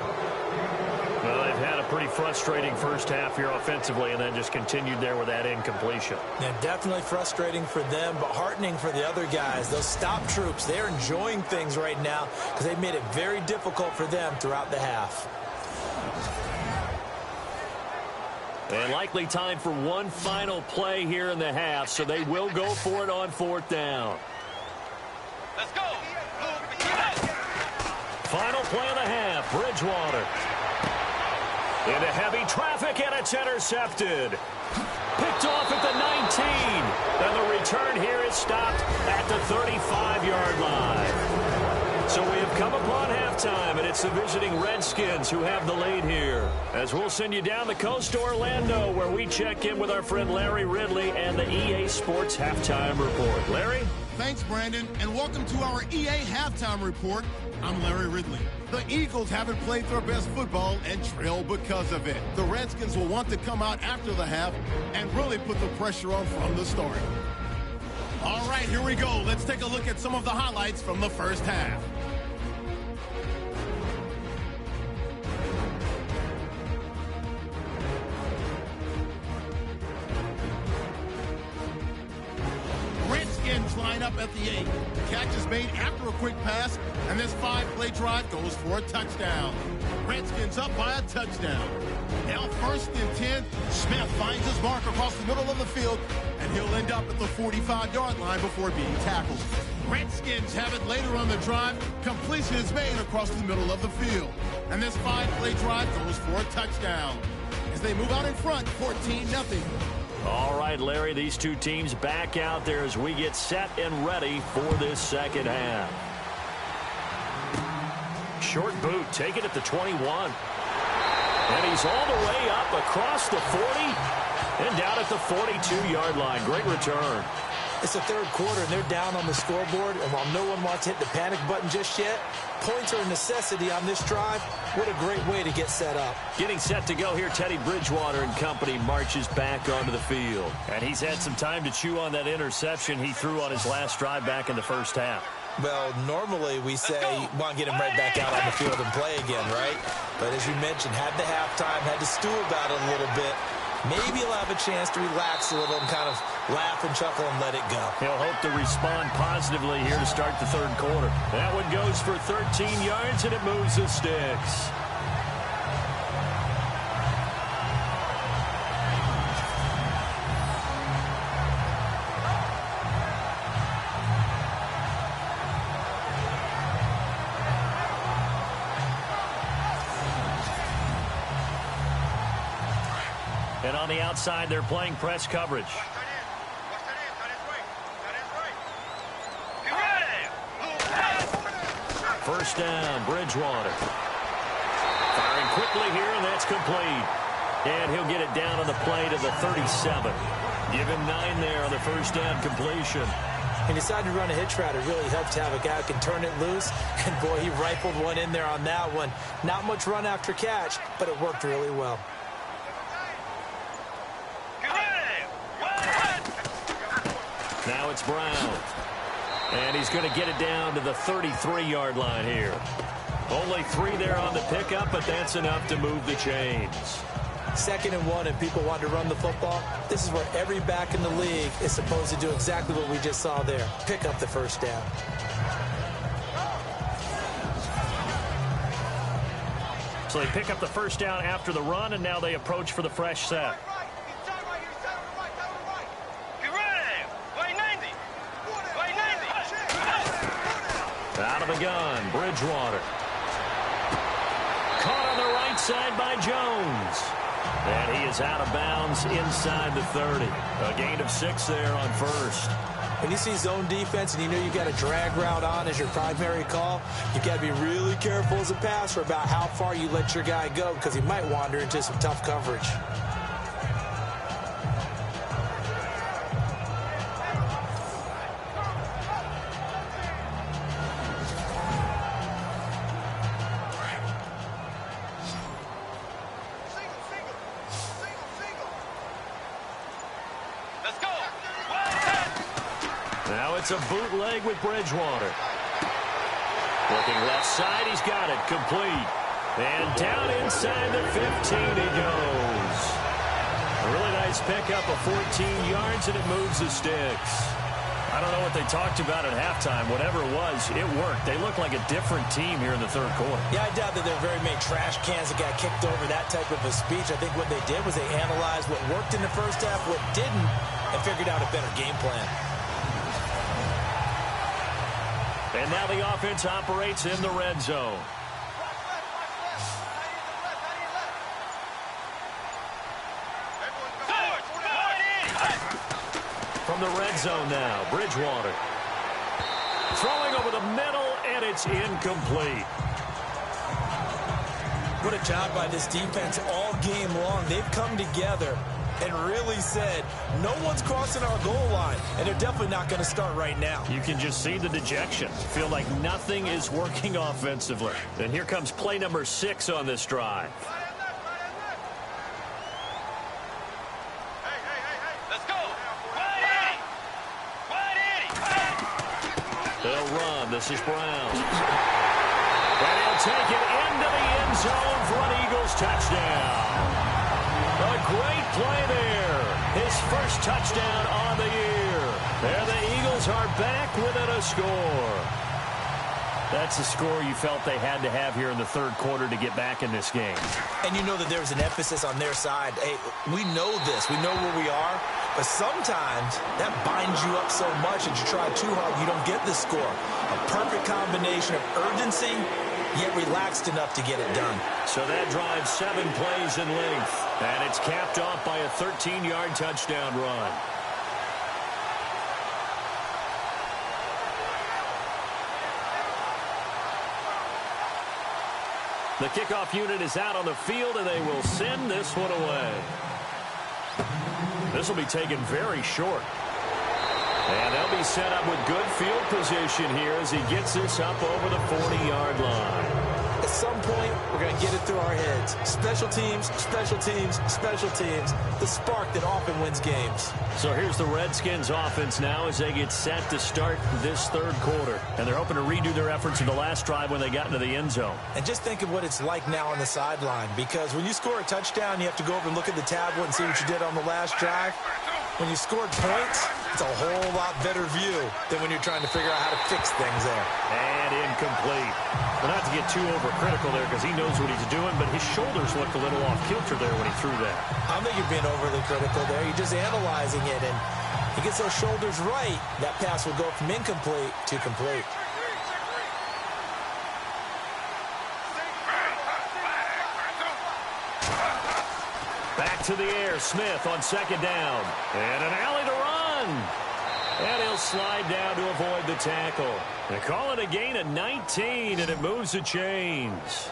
Well, they've had a pretty frustrating first half here offensively, and then just continued there with that incompletion. Yeah, definitely frustrating for them, but heartening for the other guys. Those stop troops, they're enjoying things right now because they've made it very difficult for them throughout the half. And likely time for one final play here in the half, so they will go for it on 4th down. Let's go. Final play of the half, Bridgewater. Into heavy traffic, and it's intercepted. Picked off at the 19. And the return here is stopped at the 35-yard line. So we have come upon halftime, and it's the visiting Redskins who have the lead here. As we'll send you down the coast to Orlando, where we check in with our friend Larry Ridley and the EA Sports Halftime Report. Larry? Thanks, Brandon, and welcome to our EA Halftime Report. I'm Larry Ridley. The Eagles haven't played their best football and trail because of it. The Redskins will want to come out after the half and really put the pressure on from the start. All right, here we go. Let's take a look at some of the highlights from the first half. Redskins line up at the 8. The catch is made after a quick pass, and this 5-play drive goes for a touchdown. Redskins up by a touchdown. Now 1st and 10. Smith finds his mark across the middle of the field, and he'll end up at the 45-yard line before being tackled. Redskins have it later on the drive. Completion is made across the middle of the field. And this 5-play drive goes for a touchdown. As they move out in front, 14-0. All right, Larry, these two teams back out there as we get set and ready for this second half. Short boot, taken at the 21. And he's all the way up across the 40 and down at the 42-yard line. Great return. It's the third quarter, and they're down on the scoreboard. And while no one wants to hit the panic button just yet, points are a necessity on this drive. What a great way to get set up. Getting set to go here, Teddy Bridgewater and company marches back onto the field. And he's had some time to chew on that interception he threw on his last drive back in the first half. Well, normally we say, want to get him right back out on the field and play again, right? But as you mentioned, had the halftime, had to stew about it a little bit. Maybe he'll have a chance to relax a little and kind of laugh and chuckle and let it go. He'll hope to respond positively here to start the third quarter. That one goes for 13 yards, and it moves the sticks. And on the outside, they're playing press coverage. First down, Bridgewater. Firing quickly here, and that's complete. And he'll get it down on the play to the 37. Give him 9 there on the first down completion. He decided to run a hitch route. It really helps to have a guy who can turn it loose. And, boy, he rifled one in there on that one. Not much run after catch, but it worked really well. Now it's Brown. And he's going to get it down to the 33-yard line here. Only 3 there on the pickup, but that's enough to move the chains. 2nd and 1 and people want to run the football, this is where every back in the league is supposed to do exactly what we just saw there. Pick up the first down. So they pick up the first down after the run, and now they approach for the fresh set. Out of the gun, Bridgewater. Caught on the right side by Jones. And he is out of bounds inside the 30. A gain of 6 there on first. When you see zone defense and you know you've got a drag route on as your primary call, you've got to be really careful as a passer about how far you let your guy go because he might wander into some tough coverage. It's a bootleg with Bridgewater. Looking left side, he's got it, complete. And down inside the 15 he goes. A really nice pickup of 14 yards, and it moves the sticks. I don't know what they talked about at halftime. Whatever it was, it worked. They look like a different team here in the third quarter. Yeah, I doubt that there are very many trash cans that got kicked over that type of a speech. I think what they did was they analyzed what worked in the first half, what didn't, and figured out a better game plan. And now the offense operates in the red zone. From the red zone now, Bridgewater. Throwing over the middle, and it's incomplete. What a job by this defense all game long. They've come together and really said, no one's crossing our goal line, and they're definitely not going to start right now. You can just see the dejection. Feel like nothing is working offensively. And here comes play number 6 on this drive. Let's go. They'll run. This is Brown. And he'll take it into the end zone for an Eagles touchdown. A great play there. His first touchdown on the year. And the Eagles are back within a score. That's a score you felt they had to have here in the third quarter to get back in this game. And you know that there was an emphasis on their side. Hey, we know this. We know where we are. But sometimes that binds you up so much that you try too hard, you don't get the score. A perfect combination of urgency, yet relaxed enough to get it done. So that drives 7 plays in length. And it's capped off by a 13-yard touchdown run. The kickoff unit is out on the field, and they will send this one away. This will be taken very short. And they'll be set up with good field position here as he gets this up over the 40-yard line. At some point, we're going to get it through our heads. Special teams, special teams, special teams. The spark that often wins games. So here's the Redskins offense now as they get set to start this third quarter. And they're hoping to redo their efforts in the last drive when they got into the end zone. And just think of what it's like now on the sideline. Because when you score a touchdown, you have to go over and look at the tablet and see what you did on the last drive. When you scored points, it's a whole lot better view than when you're trying to figure out how to fix things there. And incomplete. Well, not to get too overcritical there because he knows what he's doing, but his shoulders looked a little off kilter there when he threw that. I don't think you're being overly critical there. You're just analyzing it, and he gets those shoulders right. That pass will go from incomplete to complete. Back to the air, Smith on second down. And an alley to run. And he'll slide down to avoid the tackle. They call it a gain of 19, and it moves the chains.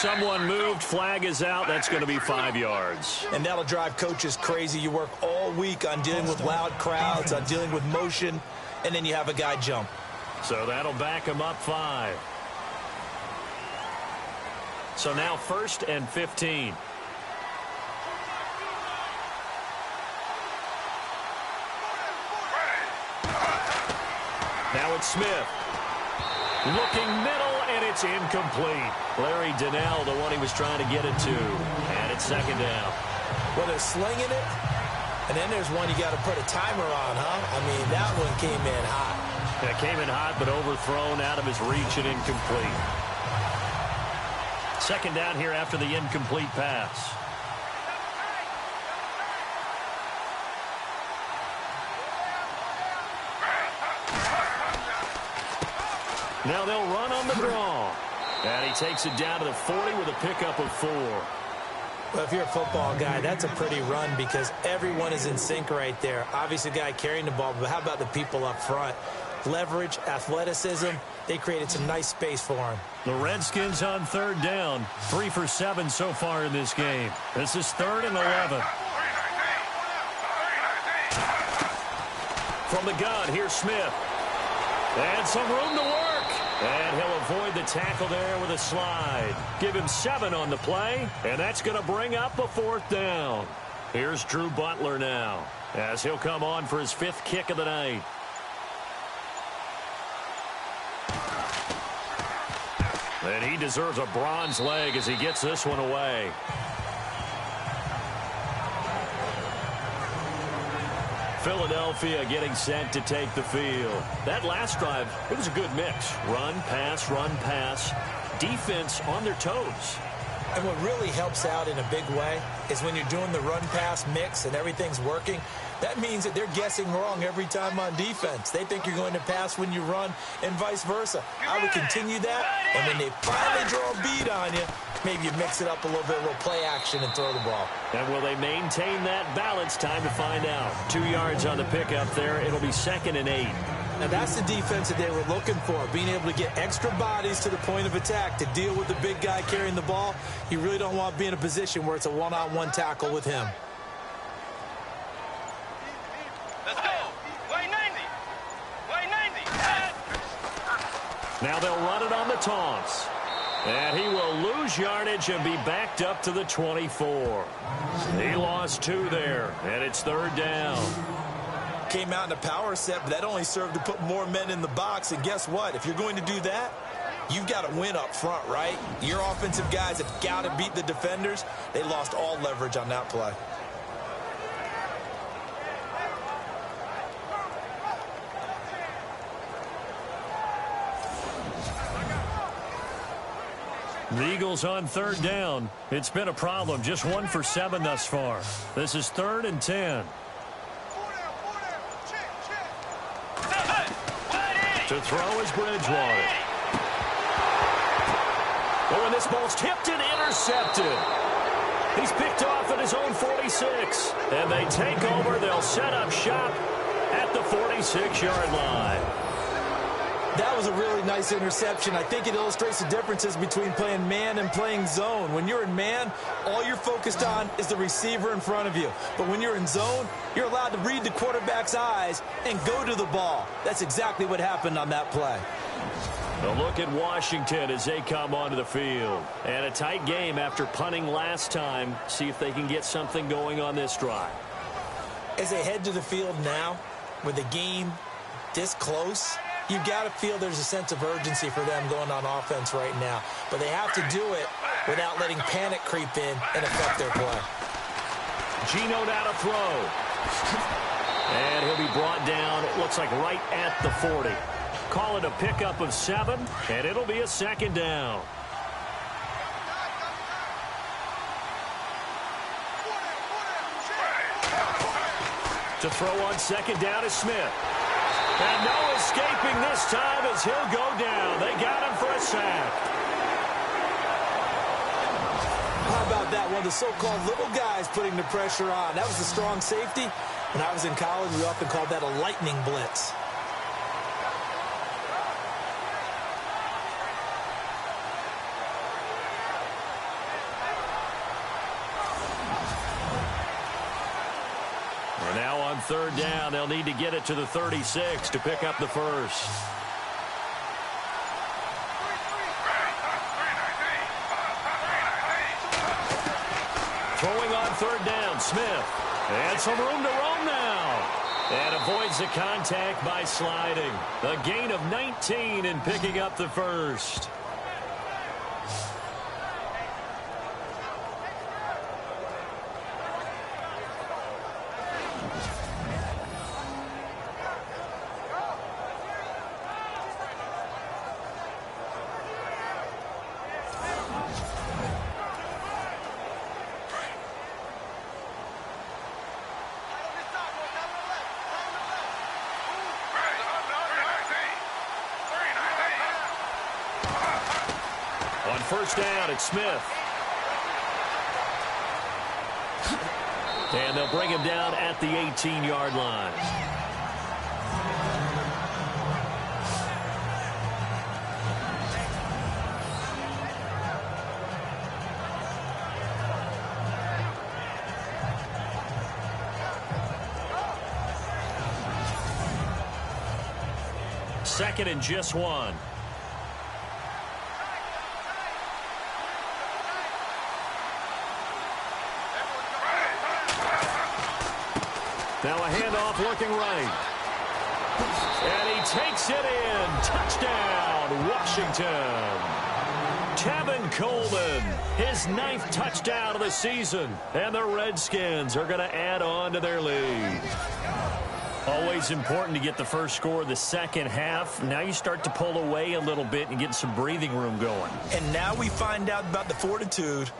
someone moved. Flag is out. That's going to be 5 yards. And that'll drive coaches crazy. You work all week on dealing with loud crowds, on dealing with motion, and then you have a guy jump. So that'll back him up 5. So now 1st and 15. Now it's Smith. Looking middle, and it's incomplete. Larry Donnell, the one he was trying to get it to. And it's 2nd down. Well, they're slinging it, and then there's one you got to put a timer on, huh? I mean, that one came in hot. It came in hot, but overthrown out of his reach and incomplete. 2nd down here after the incomplete pass. Now they'll run on the draw. And he takes it down to the 40 with a pickup of 4. Well, if you're a football guy, that's a pretty run because everyone is in sync right there. Obviously, the guy carrying the ball, but how about the people up front? Leverage, athleticism, they created some nice space for him. The Redskins on 3rd down. 3 for 7 so far in this game. This is 3rd and 11. From the gun, here's Smith. And some room to work. And he'll avoid the tackle there with a slide. Give him 7 on the play, and that's going to bring up a 4th down. Here's Drew Butler now, as he'll come on for his 5th kick of the night. And he deserves a bronze leg as he gets this one away. Philadelphia getting set to take the field. That last drive, it was a good mix. Run, pass, defense on their toes. And what really helps out in a big way is when you're doing the run-pass mix and everything's working, that means that they're guessing wrong every time on defense. They think you're going to pass when you run and vice versa. I would continue that, and when they finally draw a beat on you, maybe you mix it up a little bit, a little play action and throw the ball. And will they maintain that balance? Time to find out. 2 yards on the pickup there. It'll be 2nd and 8. Now, that's the defense that they were looking for, being able to get extra bodies to the point of attack to deal with the big guy carrying the ball. You really don't want to be in a position where it's a one-on-one tackle with him. Let's go. Way 90. Way 90. Now they'll run it on the taunts. And he will lose yardage and be backed up to the 24. He lost 2 there, and it's 3rd down. Came out in a power set, but that only served to put more men in the box. And guess what? If you're going to do that, you've got to win up front, right? Your offensive guys have got to beat the defenders. They lost all leverage on that play. The Eagles on 3rd down. It's been a problem. Just 1 for 7 thus far. This is 3rd and 10. To throw is Bridgewater. Oh, and this ball's tipped and intercepted. He's picked off at his own 46. And they take over. They'll set up shop at the 46-yard line. That was a really nice interception. I think it illustrates the differences between playing man and playing zone. When you're in man, all you're focused on is the receiver in front of you. But when you're in zone, you're allowed to read the quarterback's eyes and go to the ball. That's exactly what happened on that play. A look at Washington as they come onto the field. And a tight game after punting last time. See if they can get something going on this drive. As they head to the field now, with the game this close, you've got to feel there's a sense of urgency for them going on offense right now. But they have to do it without letting panic creep in and affect their play. Geno now to throw. And he'll be brought down, it looks like right at the 40. Call it a pickup of 7, and it'll be a 2nd down. To throw on 2nd down is Smith. And no escaping this time as he'll go down. They got him for a sack. How about that? One of the so-called little guys putting the pressure on. That was a strong safety. When I was in college, we often called that a lightning blitz. third down. They'll need to get it to the 36 to pick up the first. Throwing on third down, Smith. And some room to roam now. And avoids the contact by sliding. A gain of 19 in picking up the first. On first down, it's Smith. And they'll bring him down at the 18-yard line. Second and just one. Now a handoff looking right. And he takes it in. Touchdown, Washington. Tevin Coleman, his 9th touchdown of the season. And the Redskins are going to add on to their lead. Always important to get the first score of the second half. Now you start to pull away a little bit and get some breathing room going. And now we find out about the fortitude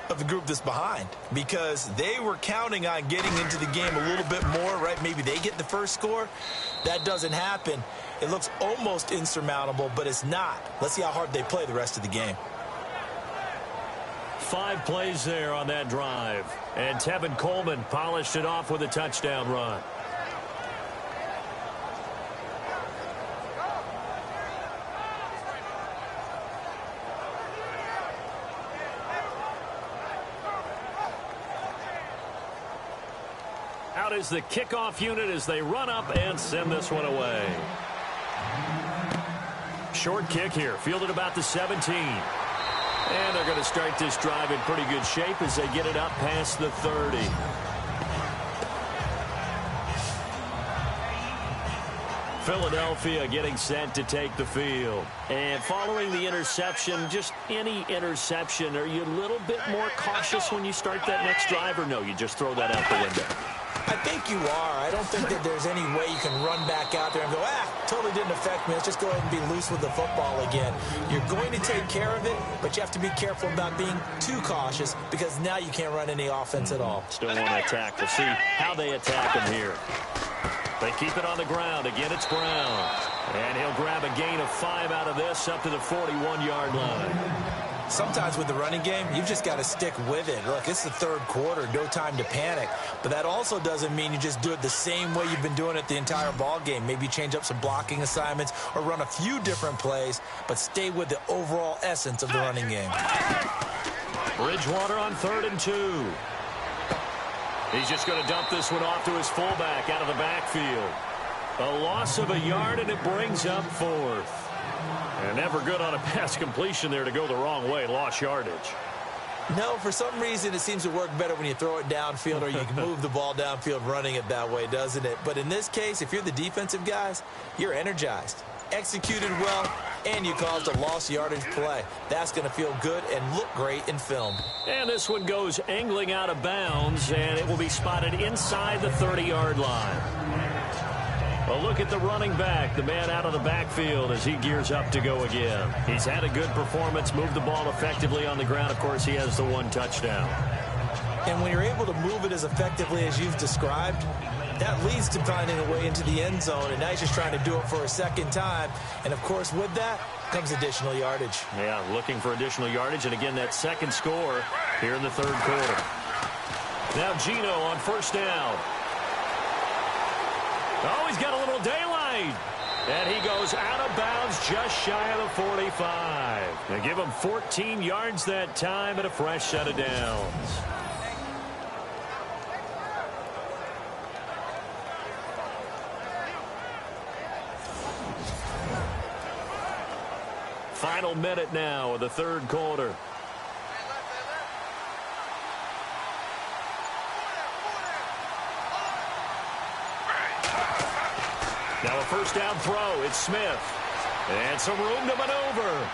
of the group that's behind, because they were counting on getting into the game a little bit more, right? Maybe they get the first score. That doesn't happen. It looks almost insurmountable, but it's not. Let's see how hard they play the rest of the game. 5 plays there on that drive. And Tevin Coleman polished it off with a touchdown run. Out is the kickoff unit as they run up and send this one away. Short kick here, fielded about the 17. And they're going to start this drive in pretty good shape as they get it up past the 30. Philadelphia getting set to take the field. And following the interception, just any interception, are you a little bit more cautious when you start that next drive, or no, you just throw that out the window? I think you are. I don't think that there's any way you can run back out there and go, totally didn't affect me. Let's just go ahead and be loose with the football again. You're going to take care of it, but you have to be careful about being too cautious, because now you can't run any offense at all. Still want to attack. We'll see how they attack him here. They keep it on the ground. Again, it's Brown. And he'll grab a gain of 5 out of this up to the 41-yard line. Sometimes with the running game, you've just got to stick with it. Look, it's the third quarter, no time to panic. But that also doesn't mean you just do it the same way you've been doing it the entire ball game. Maybe change up some blocking assignments or run a few different plays, but stay with the overall essence of the running game. Bridgewater on 3rd and 2. He's just going to dump this one off to his fullback out of the backfield. A loss of a yard, and it brings up 4th. And never good on a pass completion there to go the wrong way. Lost yardage. No, for some reason it seems to work better when you throw it downfield, or you can move the ball downfield running it that way, doesn't it? But in this case, if you're the defensive guys, you're energized, executed well, and you caused a lost yardage play. That's going to feel good and look great in film. And this one goes angling out of bounds, and it will be spotted inside the 30-yard line. Well, look at the running back, the man out of the backfield as he gears up to go again. He's had a good performance, moved the ball effectively on the ground. Of course, he has the 1 touchdown. And when you're able to move it as effectively as you've described, that leads to finding a way into the end zone, and now he's just trying to do it for a second time. And, of course, with that comes additional yardage. Yeah, looking for additional yardage, and again, that second score here in the third quarter. Now Gino on first down. Oh, he's got a little daylight. And he goes out of bounds just shy of the 45. They give him 14 yards that time and a fresh set of downs. Final minute now of the third quarter. Now a first down throw. It's Smith. And some room to maneuver.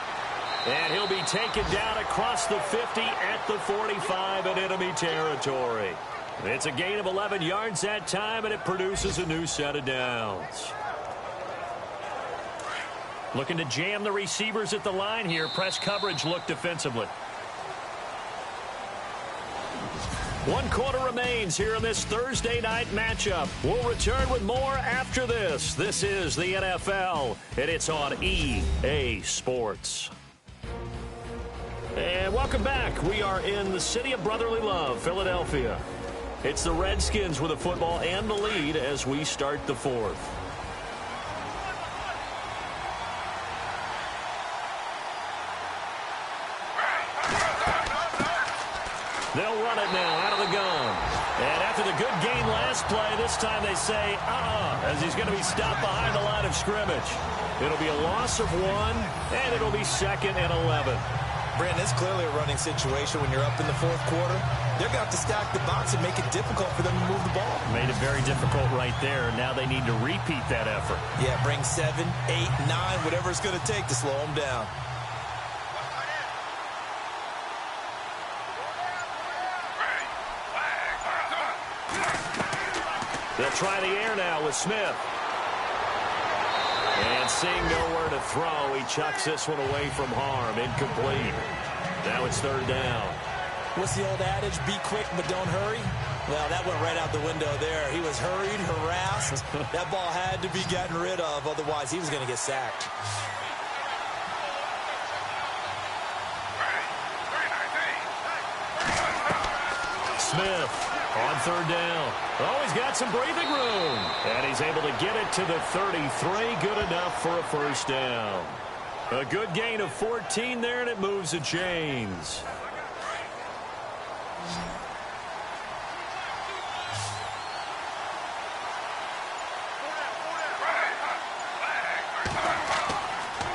And he'll be taken down across the 50 at the 45 in enemy territory. It's a gain of 11 yards that time, and it produces a new set of downs. Looking to jam the receivers at the line here. Press coverage look defensively. 1 quarter remains here in this Thursday night matchup. We'll return with more after this. This is the NFL, and it's on EA Sports. And welcome back. We are in the city of brotherly love, Philadelphia. It's the Redskins with the football and the lead as we start the fourth. They'll run it now out of the gun. And after the good gain last play, this time they say, as he's going to be stopped behind the line of scrimmage. It'll be a loss of 1, and it'll be 2nd and 11. Brandon, it's clearly a running situation when you're up in the fourth quarter. They're going to have to stack the box and make it difficult for them to move the ball. Made it very difficult right there. Now they need to repeat that effort. Yeah, bring 7, 8, 9, whatever it's going to take to slow them down. They'll try the air now with Smith. And seeing nowhere to throw, he chucks this one away from harm. Incomplete. Now it's 3rd down. What's the old adage? Be quick, but don't hurry. Well, that went right out the window there. He was hurried, harassed. That ball had to be gotten rid of. Otherwise, he was going to get sacked. Smith on 3rd down. Oh, he's got some breathing room. And he's able to get it to the 33. Good enough for a first down. A good gain of 14 there, and it moves the chains.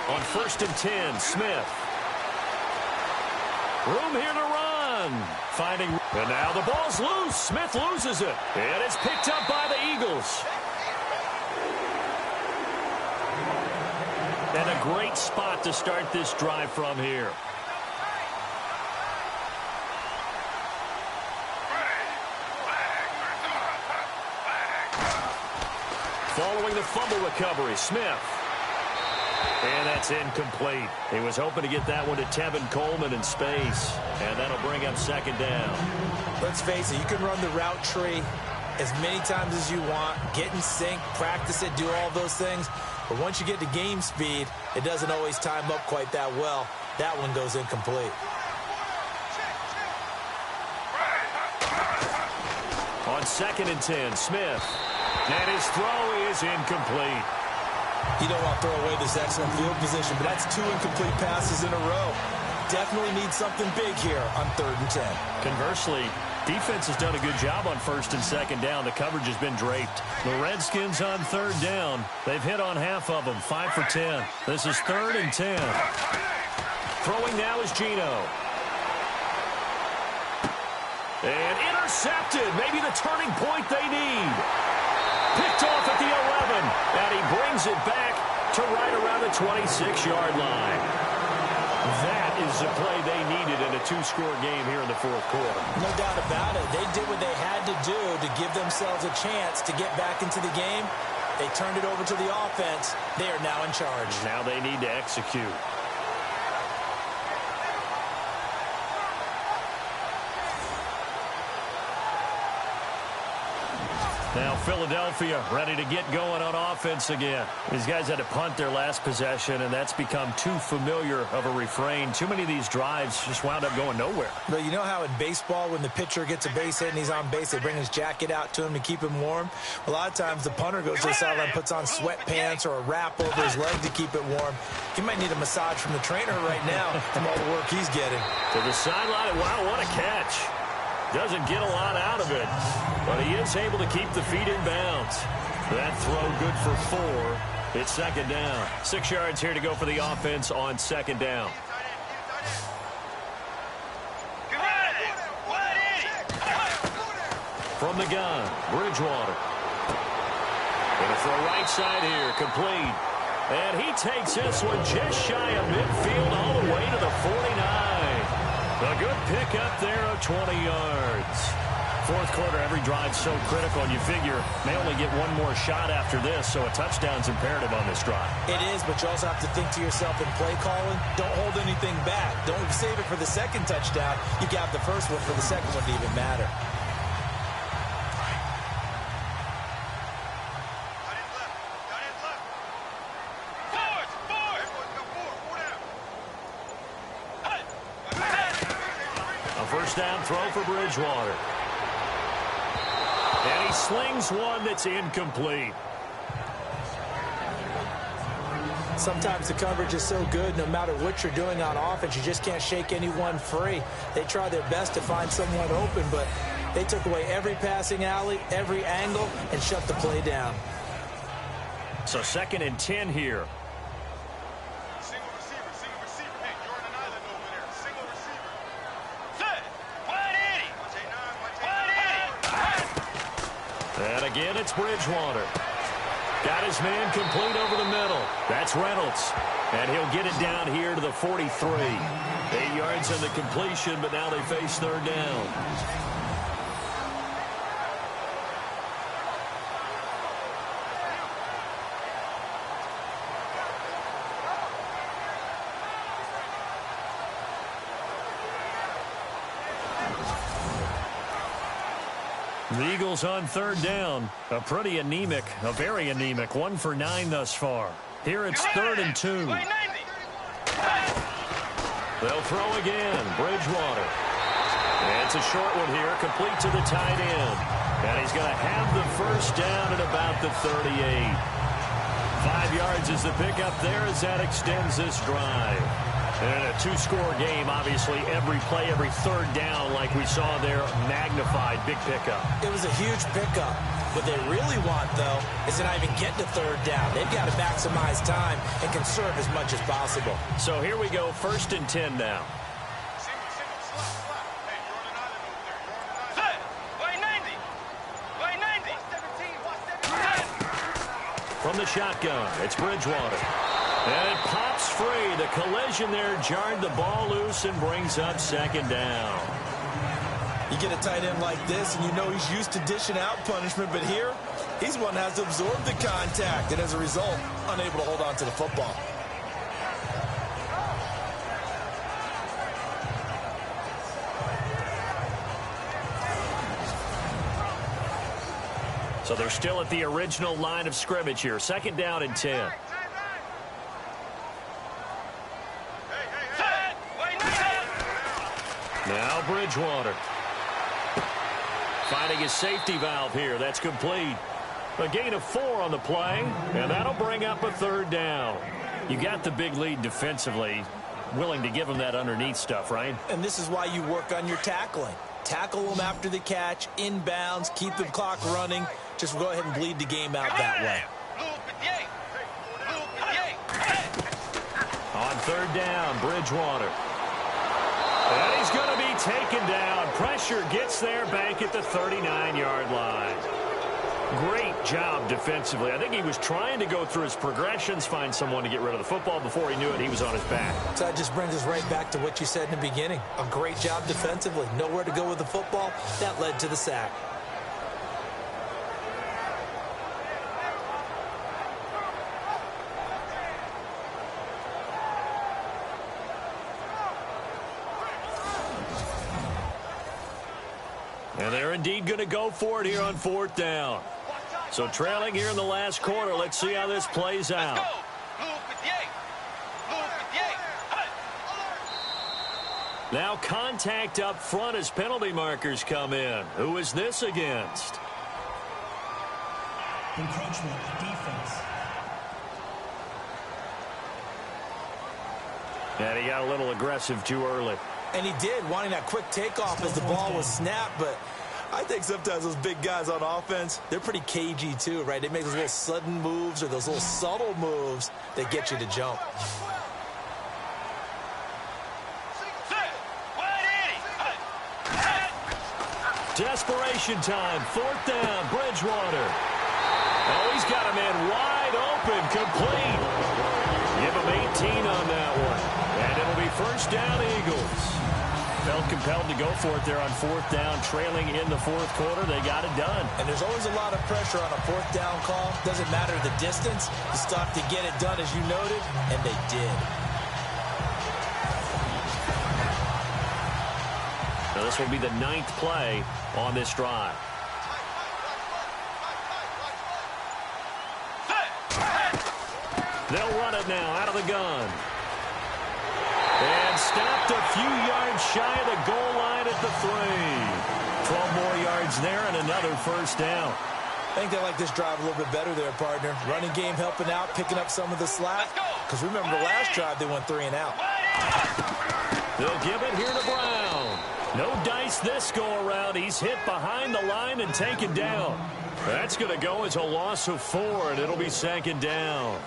On 1st and 10, Smith. Room here to run. Finding, and now the ball's loose. Smith loses it. And it's picked up by the Eagles. And a great spot to start this drive from here. Following the fumble recovery, Smith. And that's incomplete. He was hoping to get that one to Tevin Coleman in space. And that'll bring up 2nd down. Let's face it, you can run the route tree as many times as you want, get in sync, practice it, do all those things. But once you get to game speed, it doesn't always time up quite that well. That one goes incomplete. On 2nd and 10, Smith. And his throw is incomplete. You don't want to throw away this excellent field position, but that's 2 incomplete passes in a row. Definitely need something big here on 3rd and 10. Conversely, defense has done a good job on 1st and 2nd down. The coverage has been draped. The Redskins on 3rd down. They've hit on half of them, 5 for 10. This is 3rd and 10. Throwing now is Gino. And intercepted. Maybe the turning point they need. Picked off at the 11, and he brings it back to right around the 26-yard line. That is the play they needed in a 2-score game here in the fourth quarter. No doubt about it. They did what they had to do to give themselves a chance to get back into the game. They turned it over to the offense. They are now in charge. Now they need to execute. Now Philadelphia ready to get going on offense again. These guys had to punt their last possession, and that's become too familiar of a refrain. Too many of these drives just wound up going nowhere. But you know how in baseball when the pitcher gets a base hit and he's on base, they bring his jacket out to him to keep him warm? A lot of times the punter goes to the sideline, puts on sweatpants or a wrap over his leg to keep it warm. He might need a massage from the trainer right now from all the work he's getting. To the sideline, wow, what a catch. Doesn't get a lot out of it, but he is able to keep the feet in bounds. That throw good for 4, It's second down. 6 yards here to go for the offense on second down. From the gun, Bridgewater. Going to throw right side here, complete. And he takes this one just shy of midfield all the way to the 49. A good pickup there of 20 yards. Fourth quarter, every drive so critical, and you figure may only get one more shot after this, so a touchdown's imperative on this drive. It is, but you also have to think to yourself in play calling, don't hold anything back. Don't save it for the second touchdown. You got the first one for the second one to even matter. A first down throw for Bridgewater. And he slings one that's incomplete. Sometimes the coverage is so good, no matter what you're doing on offense, you just can't shake anyone free. They try their best to find someone open, but they took away every passing alley, every angle, and shut the play down. So 2nd and 10 here. Single receiver. Hey, you're on an island over there. Single receiver. Set. Wide 80. And again, it's Bridgewater. Got his man complete over the middle. That's Reynolds. And he'll get it down here to the 43. 8 yards on the completion, but now they face third down. The Eagles on third down. A pretty anemic, a very anemic 1 for 9 thus far. Here it's 3rd and 2. They'll throw again. Bridgewater. And it's a short one here, complete to the tight end. And he's going to have the first down at about the 38. 5 yards is the pickup there as that extends this drive. And a two-score game, obviously, every play, every third down, like we saw there, magnified, big pickup. It was a huge pickup. What they really want, though, is to not even get to third down. They've got to maximize time and conserve as much as possible. So here we go, 1st and 10 now. From the shotgun, it's Bridgewater. And it pops free. The collision there jarred the ball loose and brings up 2nd down. You get a tight end like this, and you know he's used to dishing out punishment, but here, he's one that has to absorb the contact, and as a result, unable to hold on to the football. So they're still at the original line of scrimmage here. 2nd down and 10. Now Bridgewater. Finding his safety valve here. That's complete. A gain of 4 on the play, and that'll bring up a 3rd down. You got the big lead defensively. Willing to give him that underneath stuff, right? And this is why you work on your tackling. Tackle them after the catch, inbounds, keep the clock running. Just go ahead and bleed the game out that way. On 3rd down, Bridgewater. And he's going to be taken down. Pressure gets there back at the 39-yard line. Great job defensively. I think he was trying to go through his progressions, find someone to get rid of the football. Before he knew it, he was on his back. So that just brings us right back to what you said in the beginning. A great job defensively. Nowhere to go with the football. That led to the sack. And they're indeed going to go for it here on 4th down. So trailing here in the last quarter. Let's see how this plays out. Now contact up front as penalty markers come in. Who is this against? Encroachment, defense. And he got a little aggressive too early. And he did, wanting that quick takeoff as the ball was snapped, but I think sometimes those big guys on offense, they're pretty cagey too, right? They make those little sudden moves or those little subtle moves that get you to jump. Desperation time, 4th down, Bridgewater. Oh, he's got a man wide open, complete. Give him 18 on that one. And it'll be 1st down, Eagles. Felt compelled to go for it there on 4th down, trailing in the 4th quarter. They got it done. And there's always a lot of pressure on a 4th down call. Doesn't matter the distance. You stop to get it done, as you noted, and they did. Now this will be the 9th play on this drive. They'll run it now out of the gun. And stopped a few yards shy of the goal line at the 3. 12 more yards there and another 1st down. I think they like this drive a little bit better there, partner. Running game helping out, picking up some of the slack. Because remember the last drive, they went 3 and out. They'll give it here to Brown. No dice this go-around. He's hit behind the line and taken down. That's going to go as a loss of 4, and it'll be 2nd down.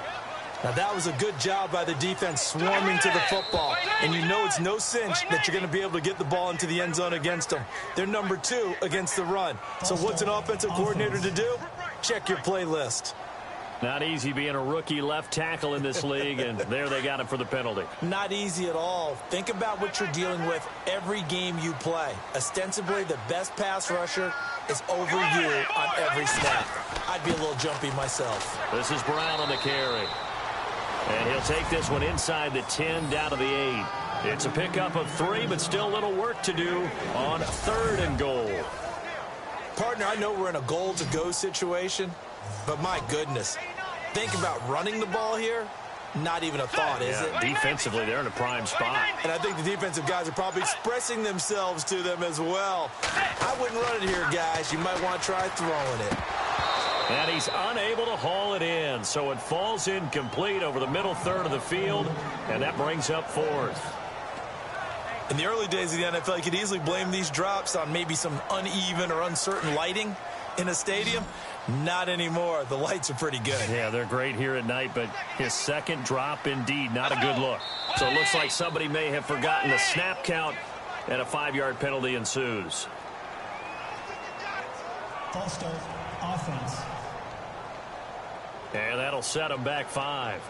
Now, that was a good job by the defense swarming to the football. And you know it's no cinch that you're going to be able to get the ball into the end zone against them. They're number 2 against the run. So what's an offensive coordinator to do? Check your playlist. Not easy being a rookie left tackle in this league, and there they got him for the penalty. Not easy at all. Think about what you're dealing with every game you play. Ostensibly, the best pass rusher is over you on every snap. I'd be a little jumpy myself. This is Brown on the carry. And he'll take this one inside the 10 down to the 8. It's a pickup of 3, but still a little work to do on 3rd and goal. Partner, I know we're in a goal-to-go situation, but my goodness, think about running the ball here. Not even a thought, is it? Defensively, they're in a prime spot. And I think the defensive guys are probably expressing themselves to them as well. I wouldn't run it here, guys. You might want to try throwing it. And he's unable to haul it in, so it falls incomplete over the middle 3rd of the field, and that brings up 4th. In the early days of the NFL, you could easily blame these drops on maybe some uneven or uncertain lighting in a stadium. Not anymore. The lights are pretty good. Yeah, they're great here at night, but his 2nd drop, indeed, not a good look. So it looks like somebody may have forgotten the snap count, and a 5-yard penalty ensues. False start, offense. And that'll set them back 5.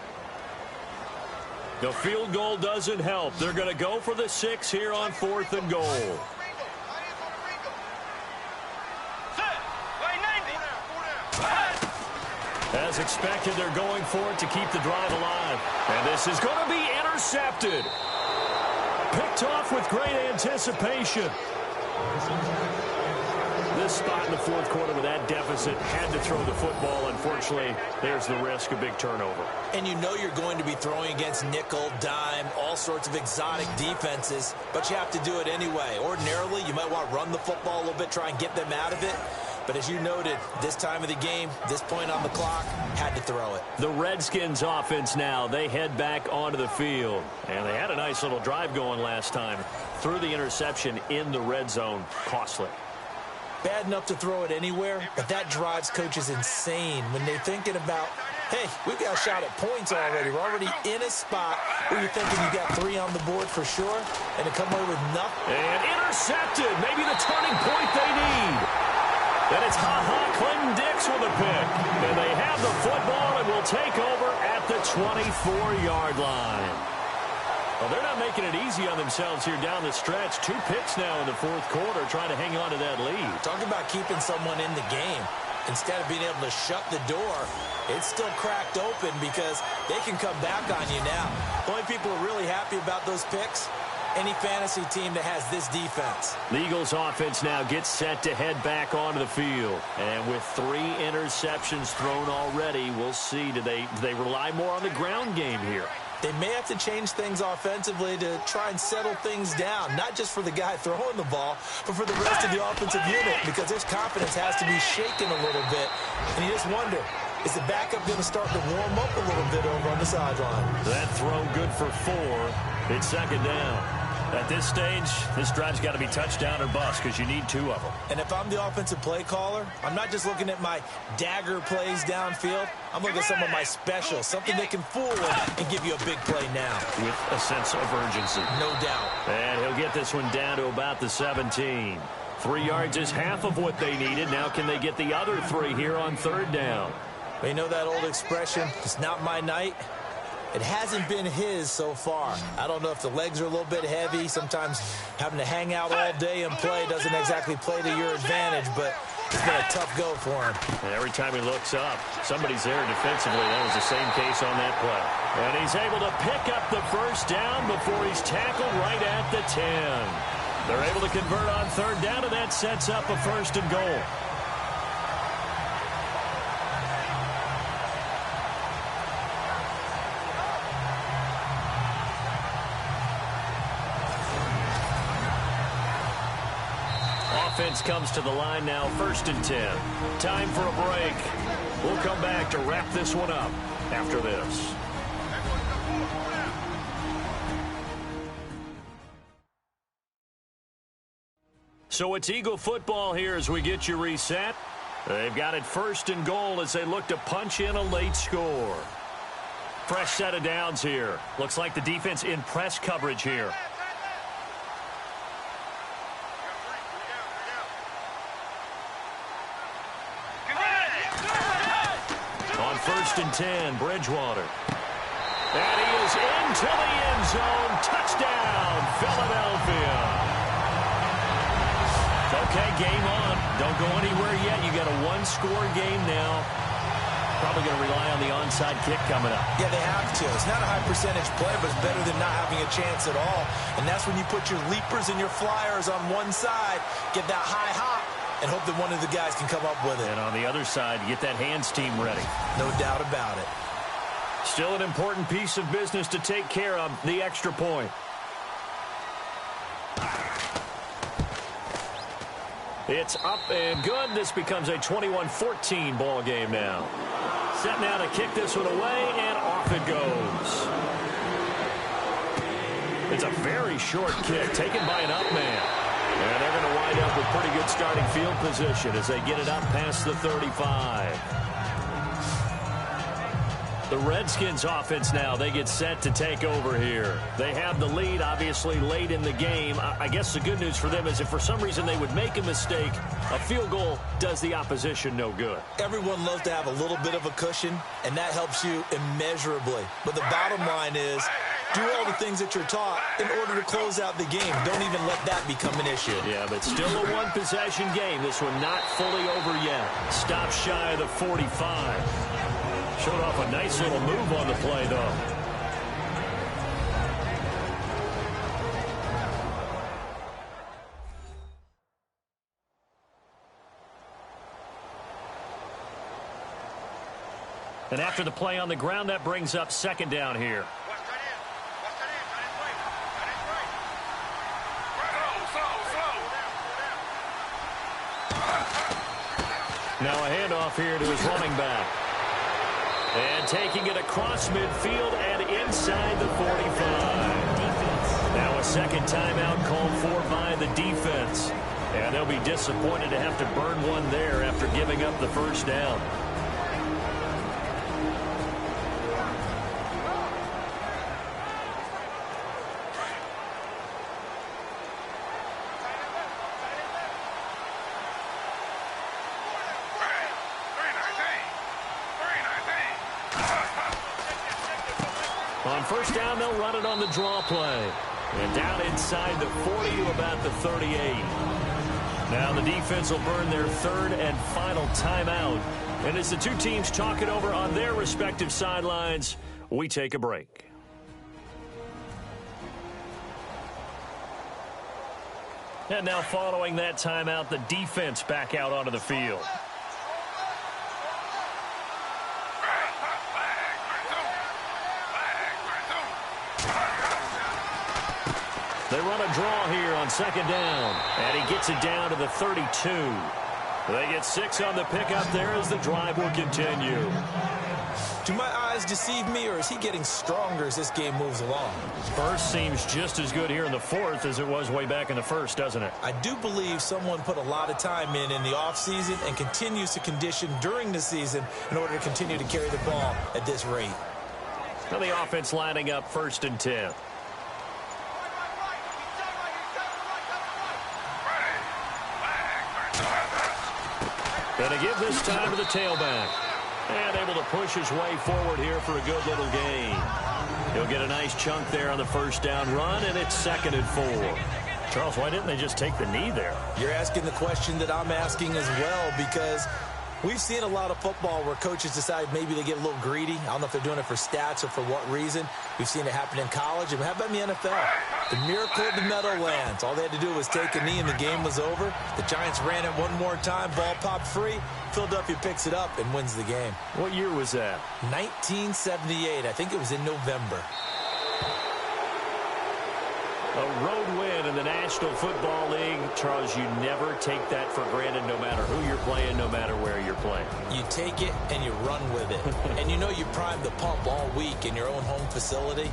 The field goal doesn't help. They're going to go for the 6 here on 4th and goal. As expected, they're going for it to keep the drive alive. And this is going to be intercepted. Picked off with great anticipation. This spot in the 4th quarter with that deficit, had to throw the football. Unfortunately, there's the risk of big turnover. And you know you're going to be throwing against nickel, dime, all sorts of exotic defenses, but you have to do it anyway. Ordinarily, you might want to run the football a little bit, try and get them out of it. But as you noted, this time of the game, this point on the clock, had to throw it. The Redskins offense now, they head back onto the field. And they had a nice little drive going last time. Threw the interception in the red zone. Costly. Bad enough to throw it anywhere, but that drives coaches insane when they're thinking about, hey, we've got a shot at points already. We're already in a spot where you're thinking you got 3 on the board for sure, and to come away with nothing. And intercepted. Maybe the turning point they need. And it's Clinton Dix with a pick. And they have the football and will take over at the 24-yard line. Well, they're not making it easy on themselves here down the stretch. 2 picks now in the 4th quarter, trying to hang on to that lead. Talk about keeping someone in the game. Instead of being able to shut the door, it's still cracked open because they can come back on you now. The only people who are really happy about those picks, any fantasy team that has this defense. The Eagles offense now gets set to head back onto the field. And with 3 interceptions thrown already, we'll see. Do they rely more on the ground game here? They may have to change things offensively to try and settle things down, not just for the guy throwing the ball, but for the rest of the offensive unit, because his confidence has to be shaken a little bit. And you just wonder, is the backup going to start to warm up a little bit over on the sideline? That throw good for 4. It's 2nd down. At this stage, this drive's got to be touchdown or bust because you need 2 of them. And if I'm the offensive play caller, I'm not just looking at my dagger plays downfield. I'm looking at some of my specials, something they can fool with and give you a big play now. With a sense of urgency. No doubt. And he'll get this one down to about the 17. 3 yards is half of what they needed. Now can they get the other 3 here on 3rd down? But you know that old expression, it's not my night? It hasn't been his so far. I don't know if the legs are a little bit heavy. Sometimes having to hang out all day and play doesn't exactly play to your advantage, but it's been a tough go for him. And every time he looks up, somebody's there defensively. That was the same case on that play. And he's able to pick up the 1st down before he's tackled right at the 10. They're able to convert on 3rd down, and that sets up a 1st and goal. Offense comes to the line now, 1st and 10. Time for a break. We'll come back to wrap this one up after this. So it's Eagle football here as we get you reset. They've got it 1st and goal as they look to punch in a late score. Fresh set of downs here. Looks like the defense in press coverage here. On 1st and 10, Bridgewater. And he is into the end zone. Touchdown, Philadelphia. Okay, game on. Don't go anywhere yet. You got a 1-score game now. Probably going to rely on the onside kick coming up. Yeah, they have to. It's not a high percentage play, but it's better than not having a chance at all. And that's when you put your leapers and your flyers on one side, get that high hop, and hope that one of the guys can come up with it. And on the other side, get that hands team ready. No doubt about it. Still an important piece of business to take care of, the extra point. It's up and good. This becomes a 21-14 ball game now. Set now to kick this one away, and off it goes. It's a very short kick taken by an up man. And they're going to wind up with pretty good starting field position as they get it up past the 35. The Redskins offense now, they get set to take over here. They have the lead, obviously, late in the game. I guess the good news for them is if for some reason they would make a mistake, a field goal does the opposition no good. Everyone loves to have a little bit of a cushion, and that helps you immeasurably. But the bottom line is, do all the things that you're taught in order to close out the game. Don't even let that become an issue. Yeah, but still a one-possession game. This one not fully over yet. Stop shy of the 45. Showed off a nice little move on the play, though. And after the play on the ground, that brings up 2nd down here. Now a handoff here to his running back. And taking it across midfield and inside the 45. Now a 2nd timeout called for by the defense. And they'll be disappointed to have to burn one there after giving up the 1st down. On 1st down, they'll run it on the draw play. And down inside the 40 to about the 38. Now the defense will burn their 3rd and final timeout. And as the two teams talk it over on their respective sidelines, we take a break. And now following that timeout, the defense back out onto the field. They run a draw here on 2nd down, and he gets it down to the 32. They get 6 on the pickup there as the drive will continue. To my eyes deceive me, or is he getting stronger as this game moves along? Burst seems just as good here in the fourth as it was way back in the first, doesn't it? I do believe someone put a lot of time in the offseason and continues to condition during the season in order to continue to carry the ball at this rate. Now the offense lining up 1st and 10. Gonna give this time to the tailback. And able to push his way forward here for a good little gain. He'll get a nice chunk there on the first down run, and it's 2nd and 4. Charles, why didn't they just take the knee there? You're asking the question that I'm asking as well, because we've seen a lot of football where coaches decide maybe they get a little greedy. I don't know if they're doing it for stats or for what reason. We've seen it happen in college. And how about in the NFL? The miracle of the Meadowlands. All they had to do was take a knee and the game was over. The Giants ran it one more time. Ball popped free. Philadelphia picks it up and wins the game. What year was that? 1978. I think it was in November. A road win in the National Football League. Charles, you never take that for granted no matter who you're playing, no matter where you're playing. You take it and you run with it. And you know you prime the pump all week in your own home facility.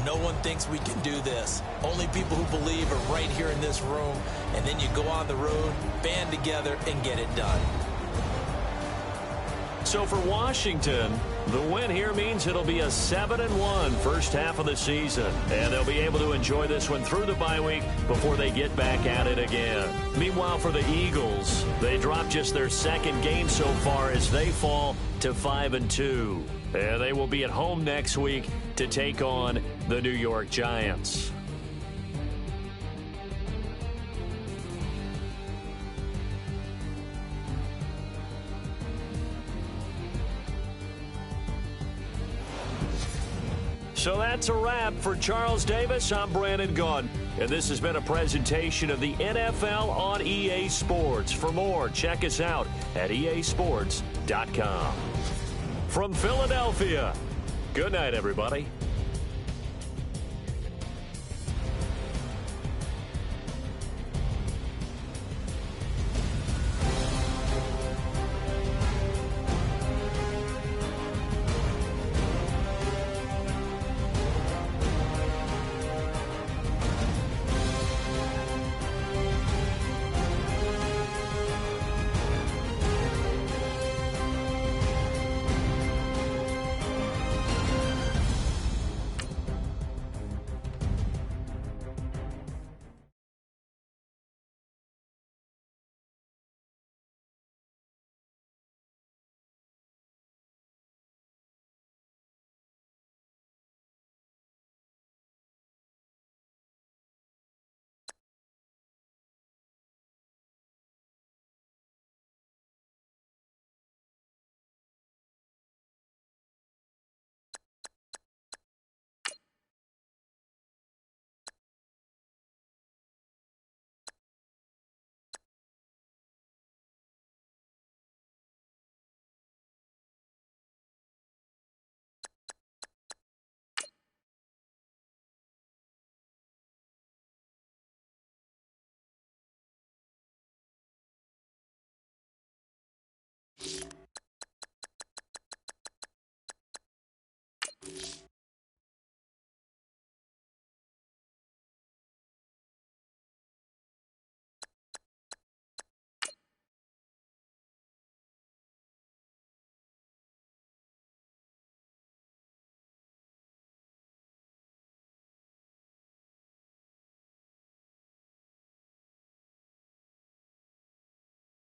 No one thinks we can do this. Only people who believe are right here in this room. And then you go on the road, band together, and get it done. So for Washington, the win here means it'll be a 7-1 first half of the season. And they'll be able to enjoy this one through the bye week before they get back at it again. Meanwhile, for the Eagles, they dropped just their 2nd game so far as they fall to 5-2. And they will be at home next week to take on the New York Giants. So that's a wrap for Charles Davis. I'm Brandon Gaudin, and this has been a presentation of the NFL on EA Sports. For more, check us out at easports.com. From Philadelphia, good night, everybody.